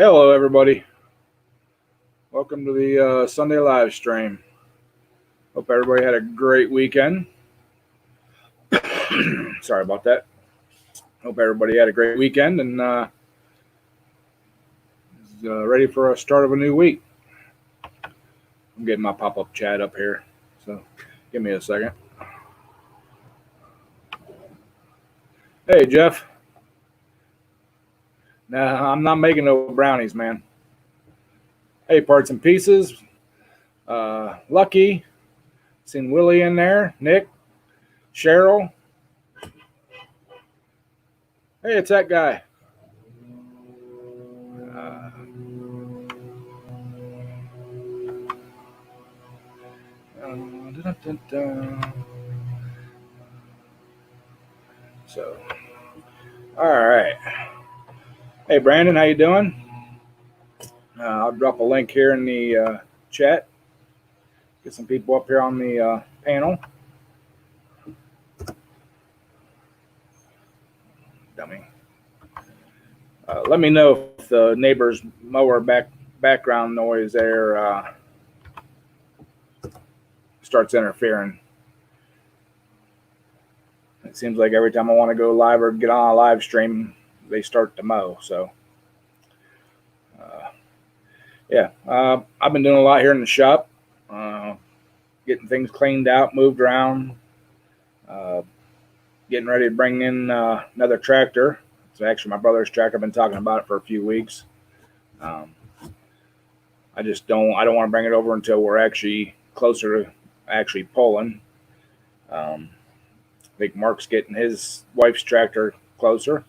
Hello, everybody. Welcome to the Sunday live stream. Hope everybody had a great weekend. Sorry about that. Hope everybody had a great weekend and is ready for a start of a new week. I'm getting my pop-up chat up here, so give me a second. Hey, Jeff. Nah, I'm not making no brownies, man. Hey, Parts and Pieces. Lucky. Seen Willie in there. Nick. Cheryl. Hey, it's that guy. So, all right. Hey, Brandon, how you doing? I'll drop a link here in the chat. Get some people up here on the panel. Dummy. Let me know if the neighbor's mower background noise there starts interfering. It seems like every time I want to go live or get on a live stream, they start to mow. So, I've been doing a lot here in the shop, getting things cleaned out, moved around, getting ready to bring in another tractor. It's actually my brother's tractor. I've been talking about it for a few weeks. I don't want to bring it over until we're actually closer to actually pulling. I think Mark's getting his wife's tractor closer.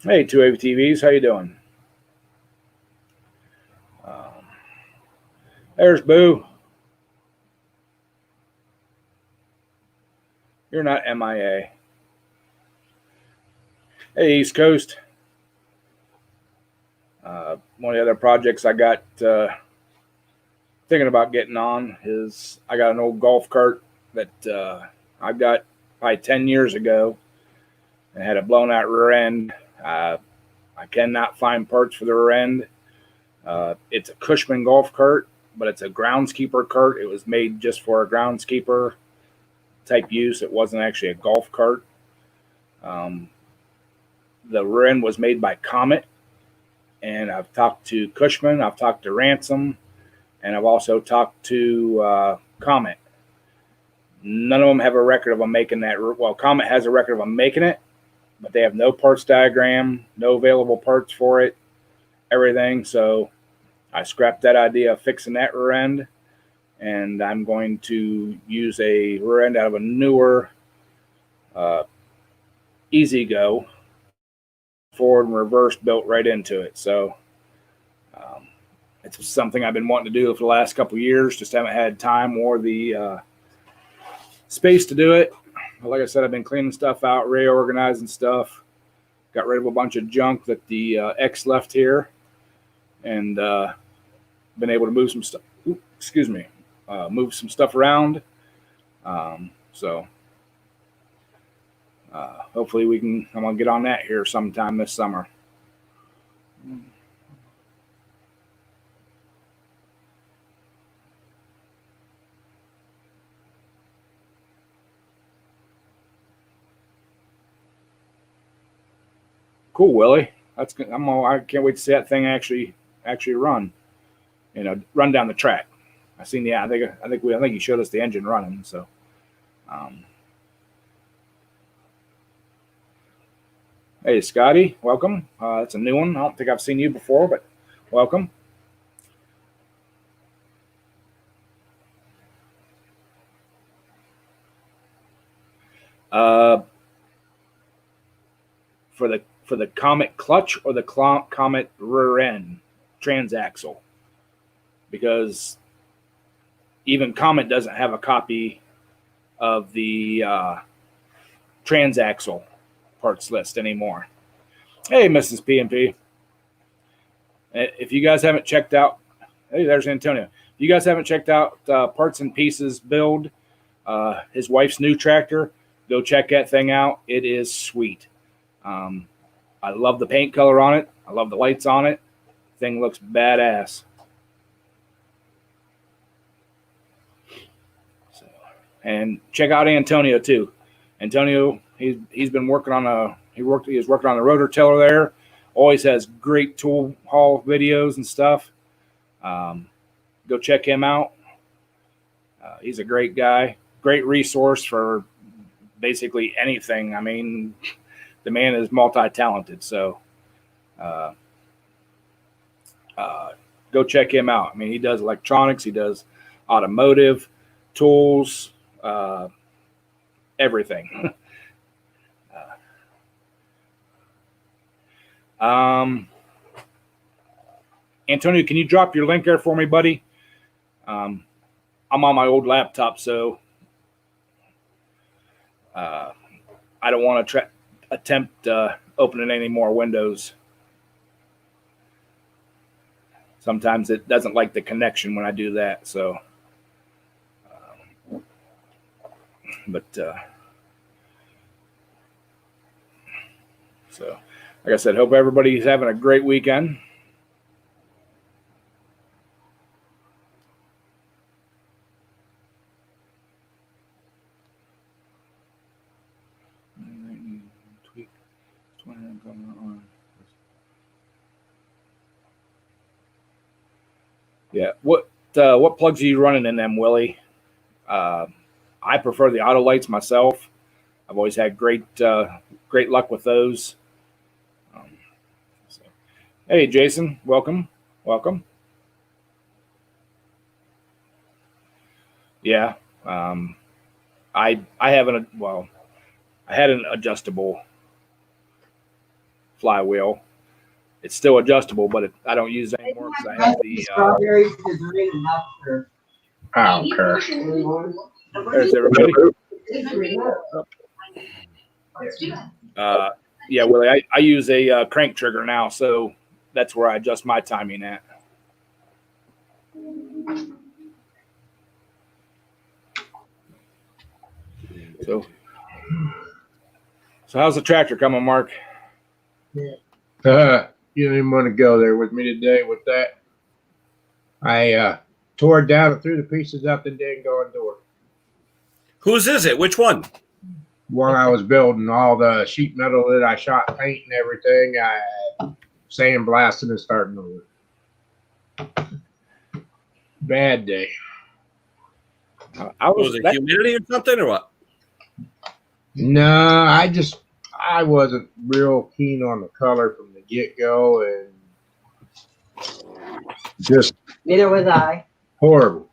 Hey, 2ATVs, how you doing? There's Boo. You're not MIA. Hey, East Coast. One of the other projects I got thinking about getting on is I got an old golf cart that I got probably 10 years ago and had a blown out rear end. I cannot find parts for the rear end. It's a Cushman golf cart, but it's a groundskeeper cart. It was made just for a groundskeeper type use. It wasn't actually a golf cart. The rear end was made by Comet, and I've talked to Cushman, I've talked to Ransom, and I've also talked to Comet. None of them have a record of them making that. Well, Comet has a record of them making it, but they have no parts diagram, no available parts for it, everything. So I scrapped that idea of fixing that rear end, and I'm going to use a rear end out of a newer E-Z-Go, forward and reverse built right into it. So it's something I've been wanting to do for the last couple of years, just haven't had time or the space to do it. But like I said, I've been cleaning stuff out, reorganizing stuff, got rid of a bunch of junk that the ex left here, and been able to move some stuff. Move some stuff around. Hopefully I'm going to get on that here sometime this summer. Cool, Willie. That's good. I can't wait to see that thing actually run. Run down the track. I think he showed us the engine running. So, hey, Scotty, welcome. That's a new one. I don't think I've seen you before, but welcome. For the Comet clutch or the Comet rear end transaxle, because even Comet doesn't have a copy of the transaxle parts list anymore. Hey, Mrs. P&P. If you guys haven't checked out, hey, there's Antonio. If you guys haven't checked out Parts and Pieces build, his wife's new tractor, go check that thing out. It is sweet. I love the paint color on it. I love the lights on it. Thing looks badass. So, and check out Antonio too. Antonio, he's been working on he was working on the rotor tiller there. Always has great tool haul videos and stuff. Go check him out. He's a great guy, great resource for basically anything. I mean, the man is multi-talented. So go check him out. I mean, he does electronics, he does automotive, tools, everything. Antonio, can you drop your link there for me, buddy? I'm on my old laptop, so I don't want to attempt opening any more windows. Sometimes it doesn't like the connection when I do that. So, so like I said, hope everybody's having a great weekend. Yeah. What plugs are you running in them, Willie? I prefer the auto lights myself. I've always had great luck with those. So. Hey, Jason, welcome. Yeah. I had an adjustable flywheel. It's still adjustable, but I don't use it anymore because I have the strawberries to drink after. I don't care. There's everybody. Yeah, Willie, I use a crank trigger now, so that's where I adjust my timing at. So how's the tractor coming, Mark? You don't even want to go there with me today with that. I tore it down and threw the pieces out the dang door. Whose is it? Which one? One I was building, all the sheet metal that I shot paint and everything, I sandblasting and starting over. Bad day. Was it humidity or something or what? No, I wasn't real keen on the color from the get-go, and just neither was I. Horrible.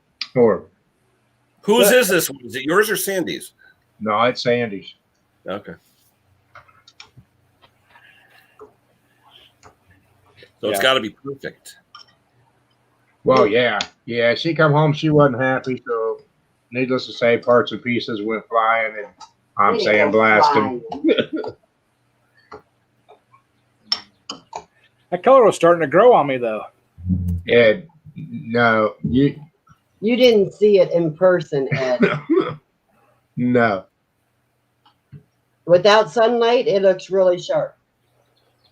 Whose is this one? Is it yours or Sandy's? No, it's Sandy's. Okay. So it's got to be perfect. Well, yeah. She come home, she wasn't happy, so needless to say, parts and pieces went flying, and I'm sandblasting. That color was starting to grow on me, though. Ed, no, you didn't see it in person, Ed. No. Without sunlight, it looks really sharp.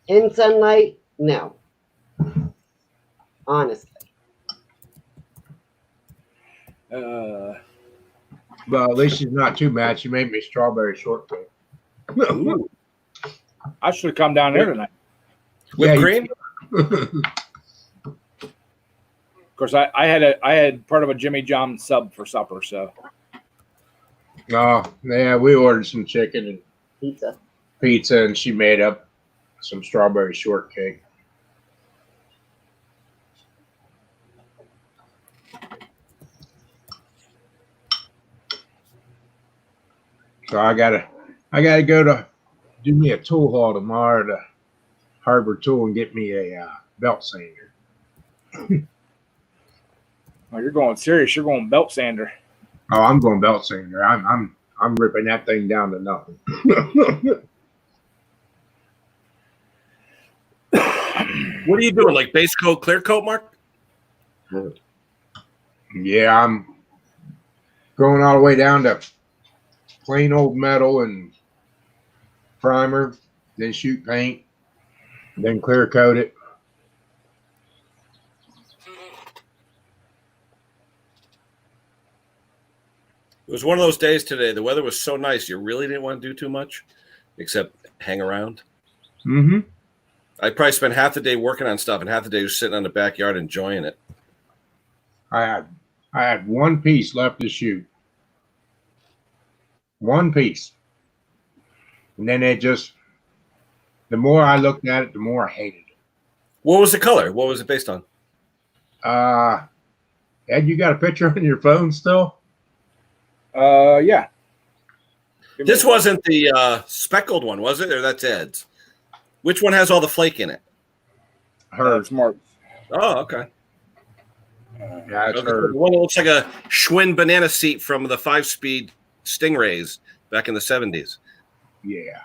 In sunlight, no. Honestly. Well, at least she's not too mad. She made me strawberry shortcake. I should have come down there tonight. Whipped cream? Of course, I had part of a Jimmy John sub for supper, so. Oh, yeah, we ordered some chicken and pizza, and she made up some strawberry shortcake. So I gotta go to do me a tool haul tomorrow to Harbor Tool and get me a belt sander. Oh, you're going serious. You're going belt sander. Oh, I'm going belt sander. I'm ripping that thing down to nothing. What are you doing? Like base coat, clear coat, Mark? Yeah, I'm going all the way down to plain old metal and primer, then shoot paint, then clear coat it. It was one of those days today. The weather was so nice. You really didn't want to do too much except hang around. Mm-hmm. I probably spent half the day working on stuff and half the day just sitting on the backyard enjoying it. I had one piece left to shoot. One piece. And then the more I looked at it, the more I hated it. What was the color? What was it based on? Ed, you got a picture on your phone still? Yeah. This wasn't the speckled one, was it? Or that's Ed's? Which one has all the flake in it? Hers. Smart. Oh, okay. Yeah, it's The hers. one that looks like a Schwinn banana seat from the 5-speed Stingrays back in the 70s. Yeah.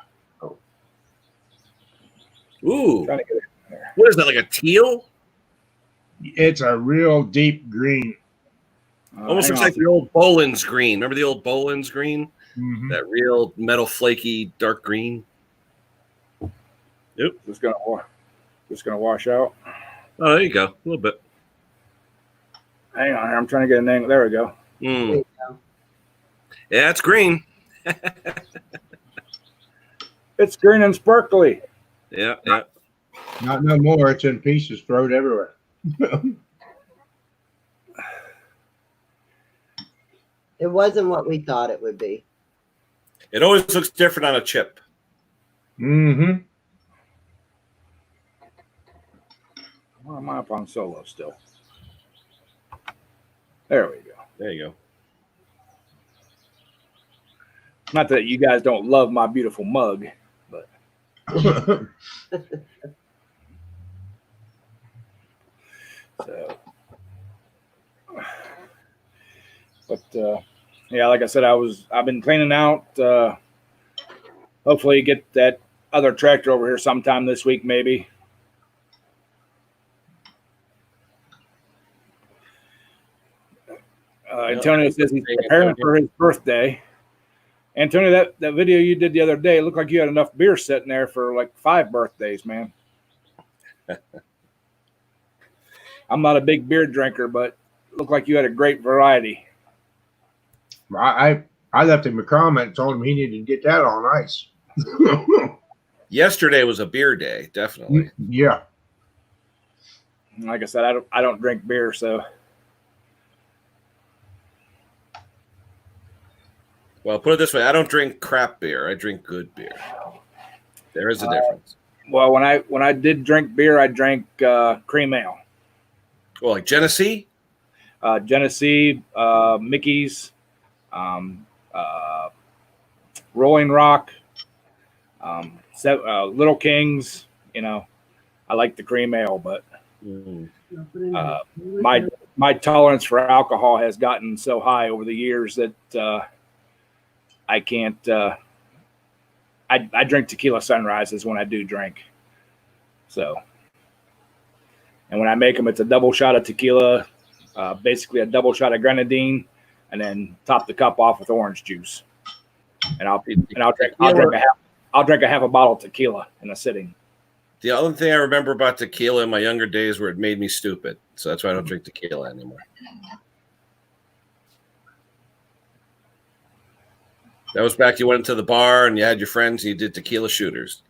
Ooh. Trying to get it in there. What is that, like a teal? It's a real deep green. Almost Hang looks on. like the old Boland's green. Remember the old Boland's green? Mm-hmm. That real metal flaky dark green. Just gonna wash out. Oh, there you go. A little bit. Hang on here. I'm trying to get a name. There we go. There Mm. you go. Yeah, it's green. It's green and sparkly. Yeah, yeah. Not no more. It's in pieces, thrown everywhere. It wasn't what we thought it would be. It always looks different on a chip. Mm-hmm. Why am I up on solo still? There we go. There you go. Not that you guys don't love my beautiful mug, but so. But yeah, like I said, I've been cleaning out. Hopefully, get that other tractor over here sometime this week, maybe. Antonio says he's preparing for his birthday. Antonio, that video you did the other day, it looked like you had enough beer sitting there for like 5 birthdays, man. I'm not a big beer drinker, but it looked like you had a great variety. I left him a comment, told him he needed to get that on ice. Yesterday was a beer day, definitely. Yeah. Like I said, I don't drink beer, so Well, put it this way: I don't drink crap beer. I drink good beer. There is a difference. well when I did drink beer, I drank cream ale, Well, like Genesee. Genesee, Mickey's, Rolling Rock, Little Kings. You know, I like the cream ale, but my tolerance for alcohol has gotten so high over the years that I can't. I drink tequila sunrises when I do drink. So, and when I make them, it's a double shot of tequila, basically a double shot of grenadine, and then top the cup off with orange juice. And I'll drink a half a bottle of tequila in a sitting. The other thing I remember about tequila in my younger days where it made me stupid. So that's why I don't drink tequila anymore. That was back. You went into the bar and you had your friends and you did tequila shooters.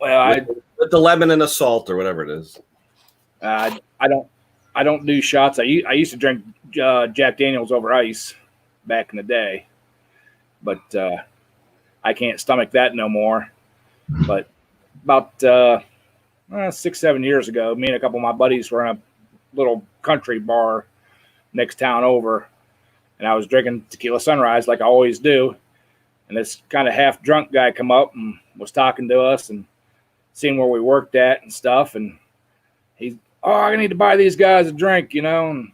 Well, With the lemon and the salt or whatever it is. I don't do shots. I used to drink Jack Daniels over ice back in the day, but I can't stomach that no more. But about 6-7 years ago, me and a couple of my buddies were in a little country bar next town over, and I was drinking tequila sunrise like I always do. And this kind of half drunk guy come up and was talking to us and seeing where we worked at and stuff. And he's, "Oh, I need to buy these guys a drink, you know." And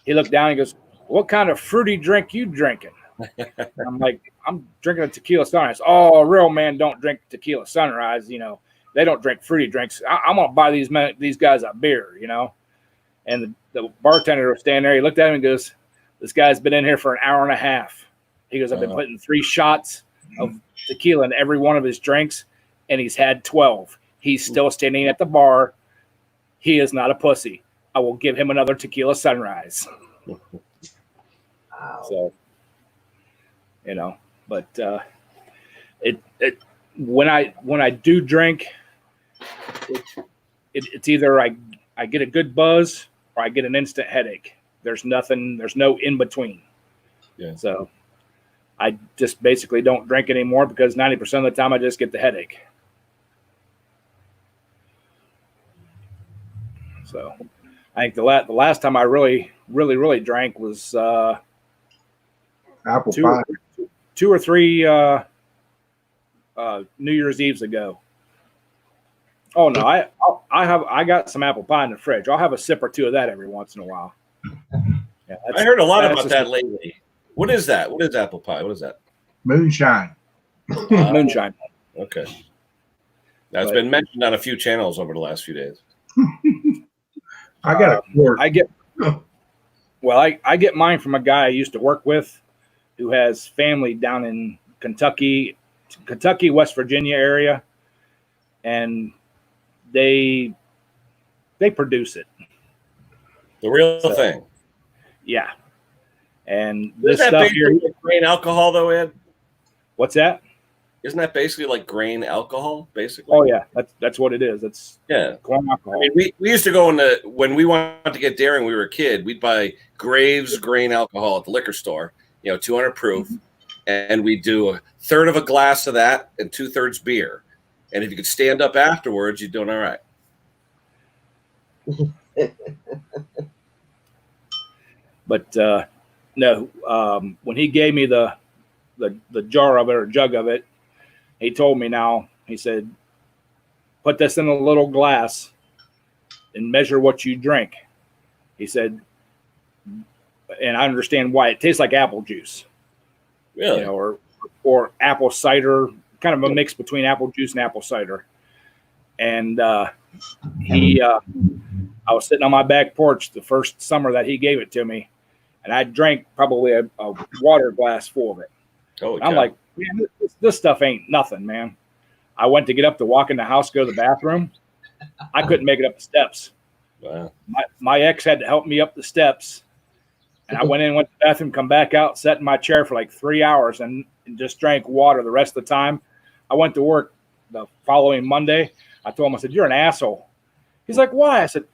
he looked down and he goes, "What kind of fruity drink you drinking?" I'm like, "I'm drinking a tequila sunrise." "Oh, a real man don't drink tequila sunrise. You know, they don't drink fruity drinks. I'm gonna buy these guys a beer, you know." And the bartender was standing there. He looked at him and goes, "This guy's been in here for an hour and a half." He goes, "I've been putting 3 shots of tequila in every one of his drinks, and he's had 12. He's still standing at the bar. He is not a pussy. I will give him another tequila sunrise. Wow. So, but when I do drink, it's either I get a good buzz or I get an instant headache. There's no in between. Yeah. So I just basically don't drink anymore because 90% of the time I just get the headache. So I think the last time I really drank was Apple two pie. or three New Year's Eves ago. Oh no, I got some apple pie in the fridge. I'll have a sip or two of that every once in a while. Yeah, I heard a lot that's about just- that lately. What is that? What is apple pie? What is that? Moonshine. Moonshine. Okay. That's But- been mentioned on a few channels over the last few days. I got a quart. I get mine from a guy I used to work with who has family down in Kentucky, West Virginia area, and they produce it. The real So- thing. Yeah. And Isn't this that stuff basically here, like grain alcohol, though, Ed? what's that? Isn't that basically like grain alcohol, basically? Oh yeah, that's what it is. It's Yeah. corn I alcohol. mean, we used to go when we wanted to get dairy when we were a kid, we'd buy Graves grain alcohol at the liquor store, 200 proof, and we'd do a third of a glass of that and 2/3 beer. And if you could stand up afterwards, you're doing all right. But no, when he gave me the jar of it or jug of it, he told me he said, put this in a little glass and measure what you drink. He said, and I understand why it tastes like apple juice, Really? or apple cider, kind of a mix between apple juice and apple cider. And I was sitting on my back porch the first summer that he gave it to me, and I drank probably a water glass full of it. Holy I'm cow. like, man, this stuff ain't nothing, man. I went to get up to walk in the house, go to the bathroom. I couldn't make it up the steps. Wow. My ex had to help me up the steps. And I went to the bathroom, come back out, sat in my chair for like 3 hours and just drank water the rest of the time. I went to work the following Monday. I told him, I said, you're an asshole. He's like, why? I said,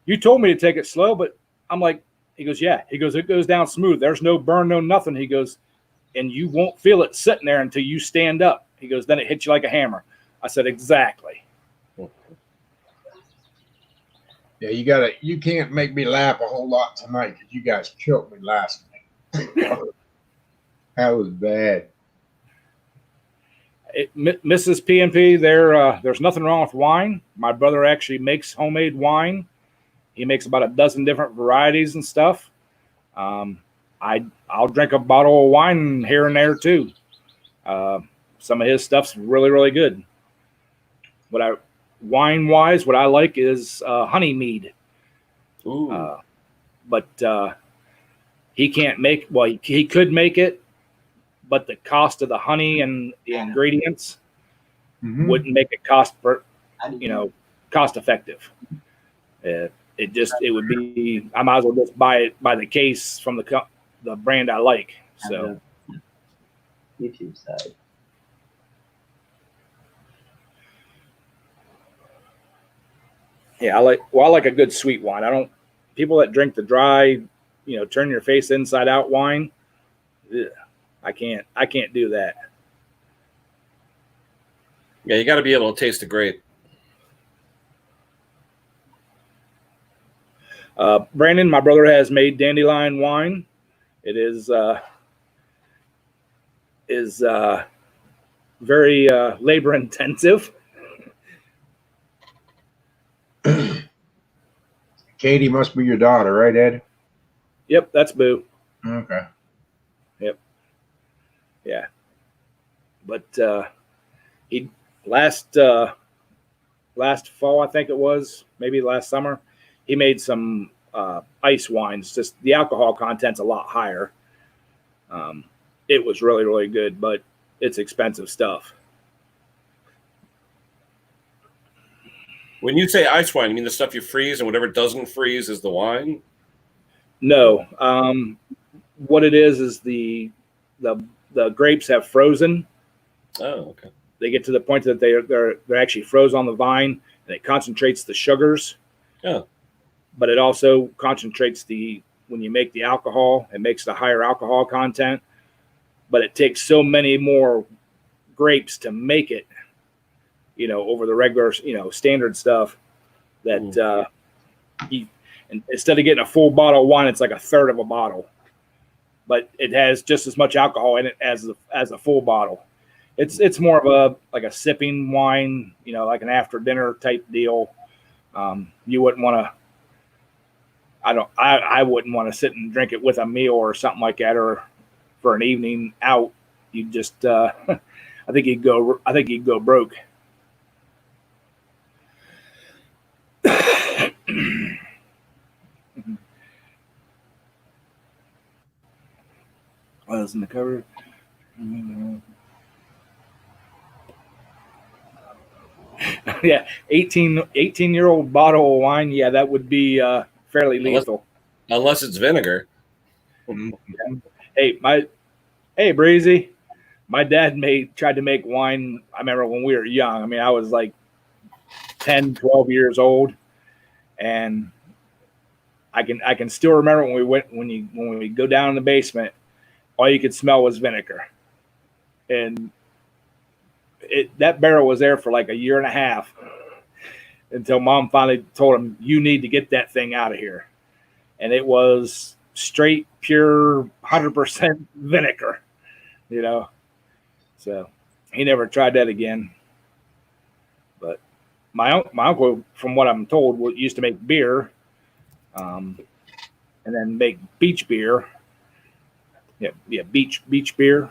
you told me to take it slow, but I'm like, he goes, yeah. He goes, it goes down smooth. There's no burn, no nothing. He goes, and you won't feel it sitting there until you stand up. He goes, then it hits you like a hammer. I said, exactly. Yeah, you can't make me laugh a whole lot tonight because you guys killed me last night. That was bad. Mrs. P&P, there's nothing wrong with wine. My brother actually makes homemade wine. He makes about a dozen different varieties and stuff. I'll drink a bottle of wine here and there too. Some of his stuff's really, really good. Wine-wise, what I like is honey mead. Ooh. But he can't make. Well, he could make it, but the cost of the honey and the ingredients Mhm. wouldn't make it cost effective. It would be. I might as well just buy it by the case from the brand I like. So YouTube side. yeah, I like a good sweet wine. I don't people that drink the dry, turn your face inside out wine. Ugh, I can't do that. Yeah, you got to be able to taste the grape. Brandon, my brother, has made dandelion wine. It is very labor intensive. Katie must be your daughter, right, Ed? Yep, that's Boo. Okay. Yeah, but he last fall, I think it was, maybe last summer, he made some ice wines. Just the alcohol content's a lot higher. It was really, really good, but it's expensive stuff. When you say ice wine, you mean the stuff you freeze and whatever doesn't freeze is the wine? No, what it is the grapes have frozen. Oh, okay. They get to the point that they're actually froze on the vine, and it concentrates the sugars. Yeah. But it also concentrates when you make the alcohol, it makes the higher alcohol content. But it takes so many more grapes to make it, over the regular, standard stuff that and instead of getting a full bottle of wine, it's like a third of a bottle. But it has just as much alcohol in it as a full bottle. It's more of a sipping wine, like an after dinner type deal. You wouldn't want to. I wouldn't want to sit and drink it with a meal or something like that, or for an evening out. You just, I think you'd go broke. What was in the cover? Yeah, 18-year-old bottle of wine. Yeah, that would be fairly lethal. Unless it's vinegar. Hey, Breezy. My dad tried to make wine. I remember when we were young. I mean, I was like 10, 12 years old, and I can still remember when we go down in the basement, all you could smell was vinegar, and that barrel was there for like a year and a half until Mom finally told him, "You need to get that thing out of here," and it was straight, pure, 100% vinegar, So he never tried that again. But my uncle, from what I'm told, used to make beer, and then make beach beer. Yeah, beach beer,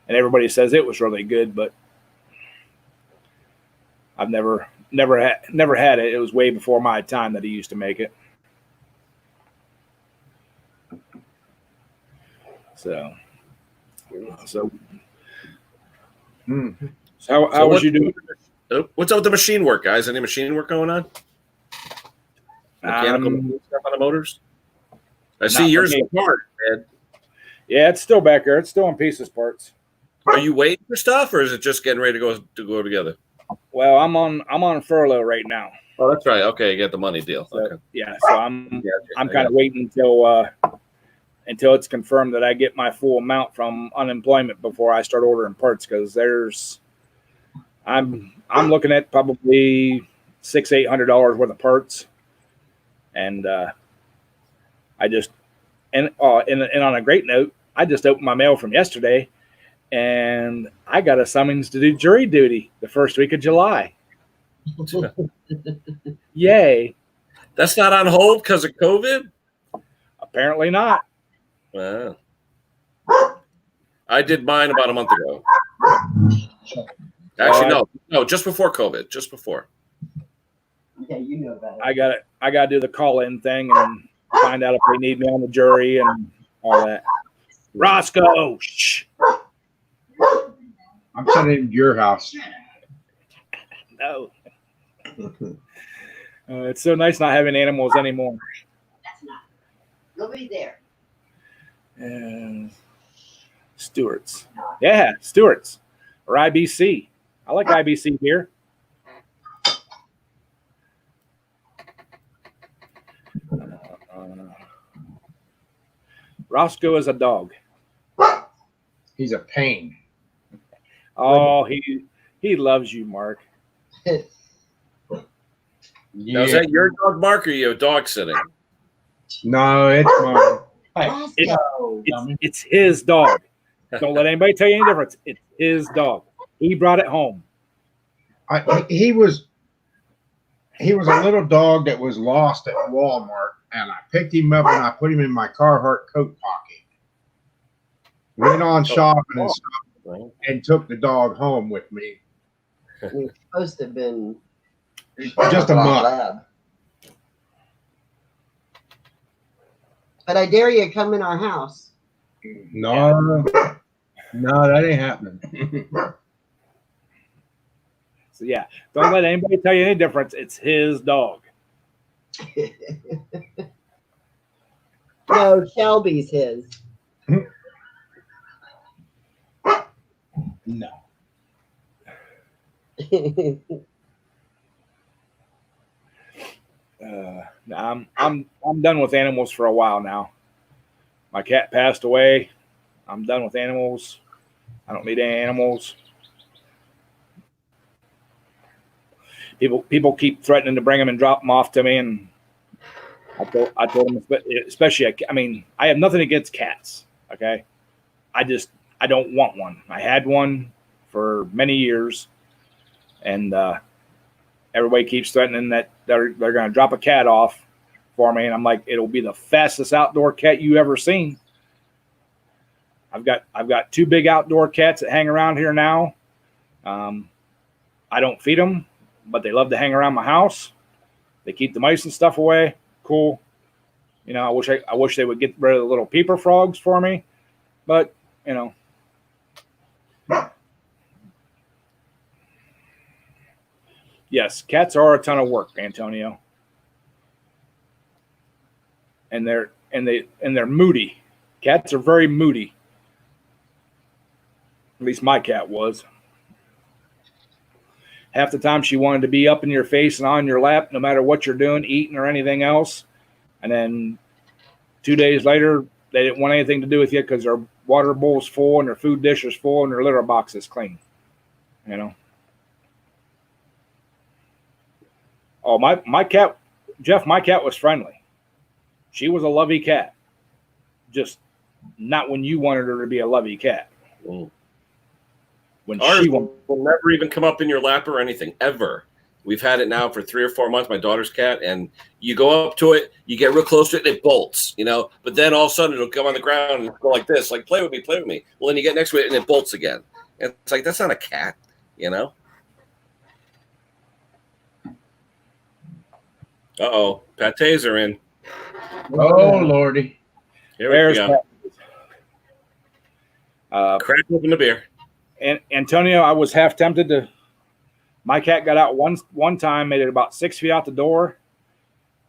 and everybody says it was really good, but I've never had it. It was way before my time that he used to make it. So how was you doing? What's up with the machine work, guys? Any machine work going on? Mechanical stuff on the motors? I see yours apart, man. Yeah, it's still back there. It's still in pieces parts. Are you waiting for stuff, or is it just getting ready to go together? Well, I'm on furlough right now. Oh, that's right. Okay, you get the money deal. So, okay. Yeah, so I'm kind of waiting until it's confirmed that I get my full amount from unemployment before I start ordering parts, because I'm looking at probably $600-800 worth of parts, and and on a great note, I just opened my mail from yesterday, and I got a summons to do jury duty the first week of July. Yay! That's not on hold because of COVID? Apparently not. Wow. I did mine about a month ago. Actually, no, just before COVID. Just before. Yeah, you know that. I got to do the call-in thing and find out if they need me on the jury and all that. Roscoe, shh. I'm sending him to your house. No. It's so nice not having animals anymore. That's not. Nobody there. And Stewart's. Yeah, Stewart's. Or IBC. I like IBC here. Roscoe is a dog. He's a pain. Oh, he loves you, Mark. Yeah. Now, is that your dog, Mark, or you dog sitting? No, it's mine. It's his dog. Don't let anybody tell you any difference. It's his dog. He brought it home. He was a little dog that was lost at Walmart, and I picked him up and I put him in my Carhartt coat pocket. Went on shopping and stuff, and took the dog home with me. He's supposed to have been Just a month. But I dare you to come in our house. No, that ain't happening. So yeah, don't let anybody tell you any difference. It's his dog. No, Shelby's his. No. I'm done with animals for a while now. My cat passed away. I'm done with animals. I don't need any animals. People keep threatening to bring them and drop them off to me, and I told them, especially, I mean, I have nothing against cats. Okay, I don't want one. I had one for many years, and everybody keeps threatening that they're going to drop a cat off for me, and I'm like, it'll be the fastest outdoor cat you ever seen. I've got 2 big outdoor cats that hang around here now. I don't feed them, but they love to hang around my house. They keep the mice and stuff away. Cool. You know, I wish they would get rid of the little peeper frogs for me, but you know. Yes, cats are a ton of work, Antonio. And they're moody. Cats are very moody. At least my cat was. Half the time she wanted to be up in your face and on your lap, no matter what you're doing, eating or anything else. And then 2 days later, they didn't want anything to do with you because their water bowl's full and their food dish is full and their litter box is clean. You know. Oh, my cat, Jeff, my cat was friendly. She was a lovey cat. Just not when you wanted her to be a lovey cat. Mm. When Ours she will never even come up in your lap or anything, ever. We've had it now for 3 or 4 months, my daughter's cat, and you go up to it, you get real close to it, and it bolts, you know. But then all of a sudden it'll come on the ground and go like this, like, play with me, play with me. Well, then you get next to it, and it bolts again. And it's like, that's not a cat, you know. Uh-oh, pates are in. Oh, Lordy. Here we go. Crack open the beer. And Antonio, I was half tempted to. My cat got out one time, made it about 6 feet out the door,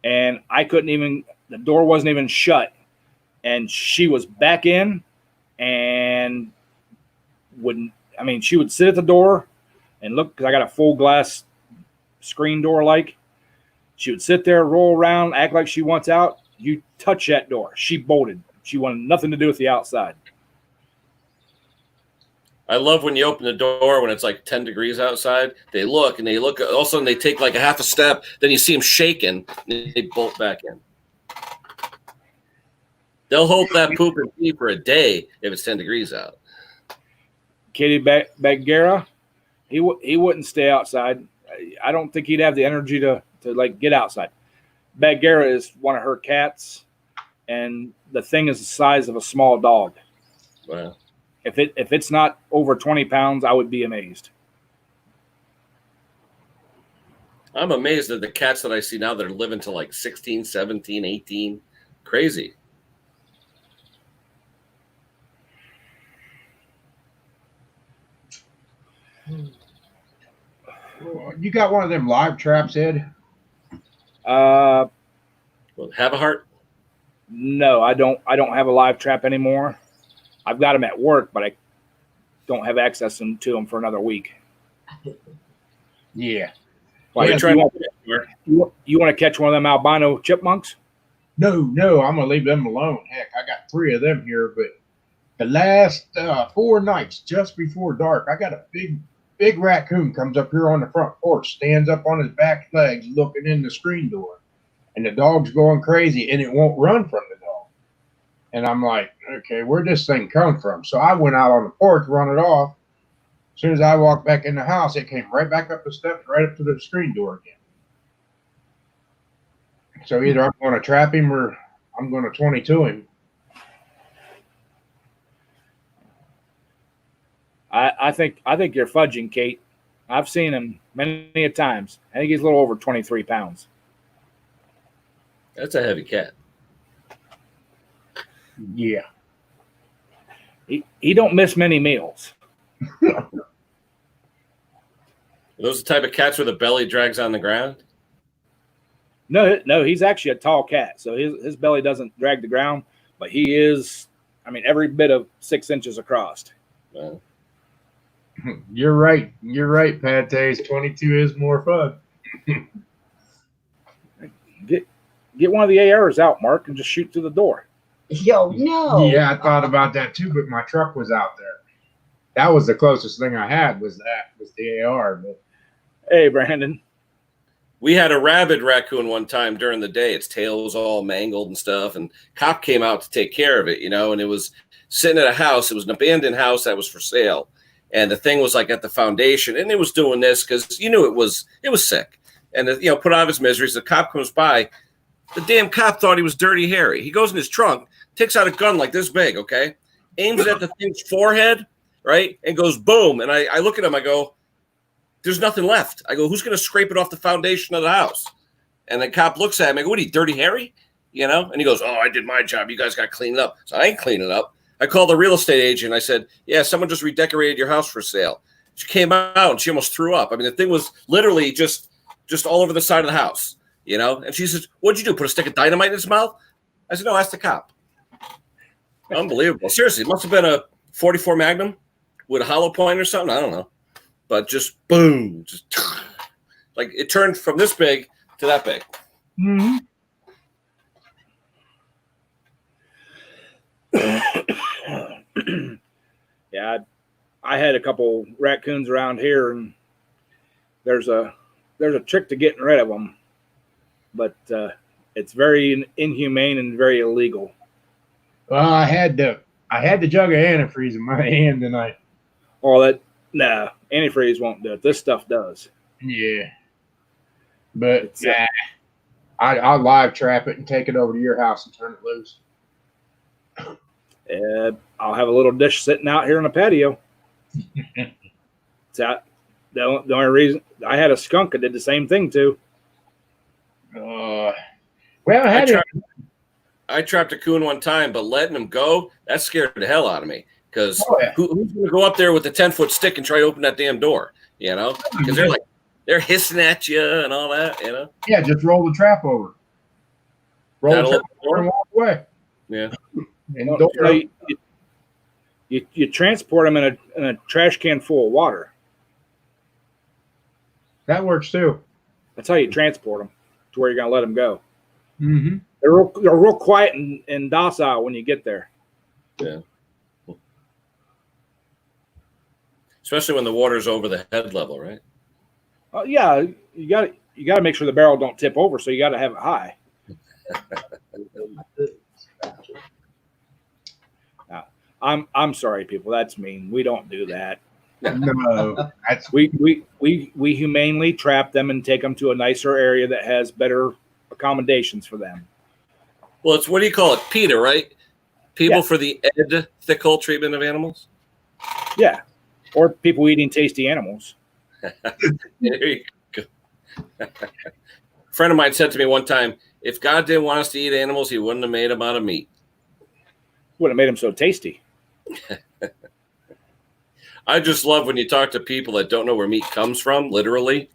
and I couldn't even. The door wasn't even shut, and she was back in, and wouldn't. I mean, she would sit at the door and look because I got a full glass screen door. Like she would sit there, roll around, act like she wants out. You touch that door, she bolted. She wanted nothing to do with the outside. I love when you open the door when it's like 10 degrees outside. They look, all of a sudden they take like a half a step. Then you see them shaking, and they bolt back in. They'll hold that poop and pee for a day if it's 10 degrees out. Kitty Bagheera, he wouldn't stay outside. I don't think he'd have the energy to like get outside. Bagheera is one of her cats, and the thing is the size of a small dog. Wow. If it's not over 20 pounds, I would be amazed. I'm amazed at the cats that I see now that are living to like 16, 17, 18. Crazy. You got one of them live traps, Ed? Well, have a heart. No, I don't have a live trap anymore. I've got them at work, but I don't have access to them for another week. Yeah. Like, Yeah, you want to catch one of them albino chipmunks? No, I'm gonna leave them alone. Heck, I got 3 of them here, but the last 4 nights, just before dark, I got a big raccoon comes up here on the front porch, stands up on his back legs, looking in the screen door, and the dog's going crazy, and it won't run from the dog. And I'm like, okay, where'd this thing come from? So I went out on the porch, run it off. As soon as I walked back in the house, it came right back up the steps, right up to the screen door again. So either I'm going to trap him or I'm going to 22 him. I think you're fudging, Kate. I've seen him many a times. I think he's a little over 23 pounds. That's a heavy cat. Yeah. He don't miss many meals. those the type of cats where the belly drags on the ground? No, he's actually a tall cat, so his belly doesn't drag the ground, but he is, I mean, every bit of 6 inches across. Well, You're right. You're right, Pates. 22 is more fun. Get one of the ARs out, Mark, and just shoot through the door. Yo, no. Yeah, I thought about that too, but my truck was out there. That was the closest thing I had was the AR. But Hey, Brandon. we had a rabid raccoon one time during the day. Its tail was all mangled and stuff, and cop came out to take care of it, and it was sitting at a house. It was an abandoned house that was for sale, and the thing was like at the foundation, and it was doing this because it was sick, and put out of its misery. So the cop comes by. The damn cop thought he was Dirty Harry. He goes in his trunk, takes out a gun like this big, okay, aims it at the thing's forehead, right, and goes boom. And I look at him, I go, there's nothing left. I go, who's going to scrape it off the foundation of the house? And the cop looks at him, I go, what are you, Dirty Harry? And he goes, oh, I did my job. You guys got to clean it up. So I ain't cleaning it up. I called the real estate agent. I said, yeah, someone just redecorated your house for sale. She came out and she almost threw up. I mean, the thing was literally just all over the side of the house. And she says, what'd you do? Put a stick of dynamite in his mouth? I said, no, ask the cop. Unbelievable. Seriously, it must have been a 44 Magnum with a hollow point or something. I don't know. But just boom. Just like it turned from this big to that big. mm-hmm. Yeah, I had a couple raccoons around here, and there's a trick to getting rid of them, but it's very inhumane and very illegal. Well, I had the jug of antifreeze in my hand tonight. Oh, antifreeze won't do it. This stuff does. Yeah, but I'll live trap it and take it over to your house and turn it loose. I'll have a little dish sitting out here in the patio. The only reason I had a skunk that did the same thing too. Well, I trapped a coon one time, but letting him go, that scared the hell out of me. Because who's going to go up there with a 10-foot stick and try to open that damn door? Because they're hissing at you and all that. Yeah, just roll the trap over. Roll the trap over and walk away. Yeah. And you transport them in a trash can full of water. that works too. That's how you transport them to where you're going to let them go. Mm-hmm. They're real quiet and docile when you get there. Yeah. Especially when the water's over the head level, right? Yeah, you got to make sure the barrel don't tip over, so you got to have it high. I'm sorry, people. That's mean. We don't do that. No, We humanely trap them and take them to a nicer area that has better accommodations for them. Well, it's, what do you call it? PETA, right? People Yeah. for the ethical treatment of animals. Yeah, or people eating tasty animals. There you go. A friend of mine said to me one time, if God didn't want us to eat animals, he wouldn't have made them out of meat. Would have made them so tasty. I just love when you talk to people that don't know where meat comes from, literally,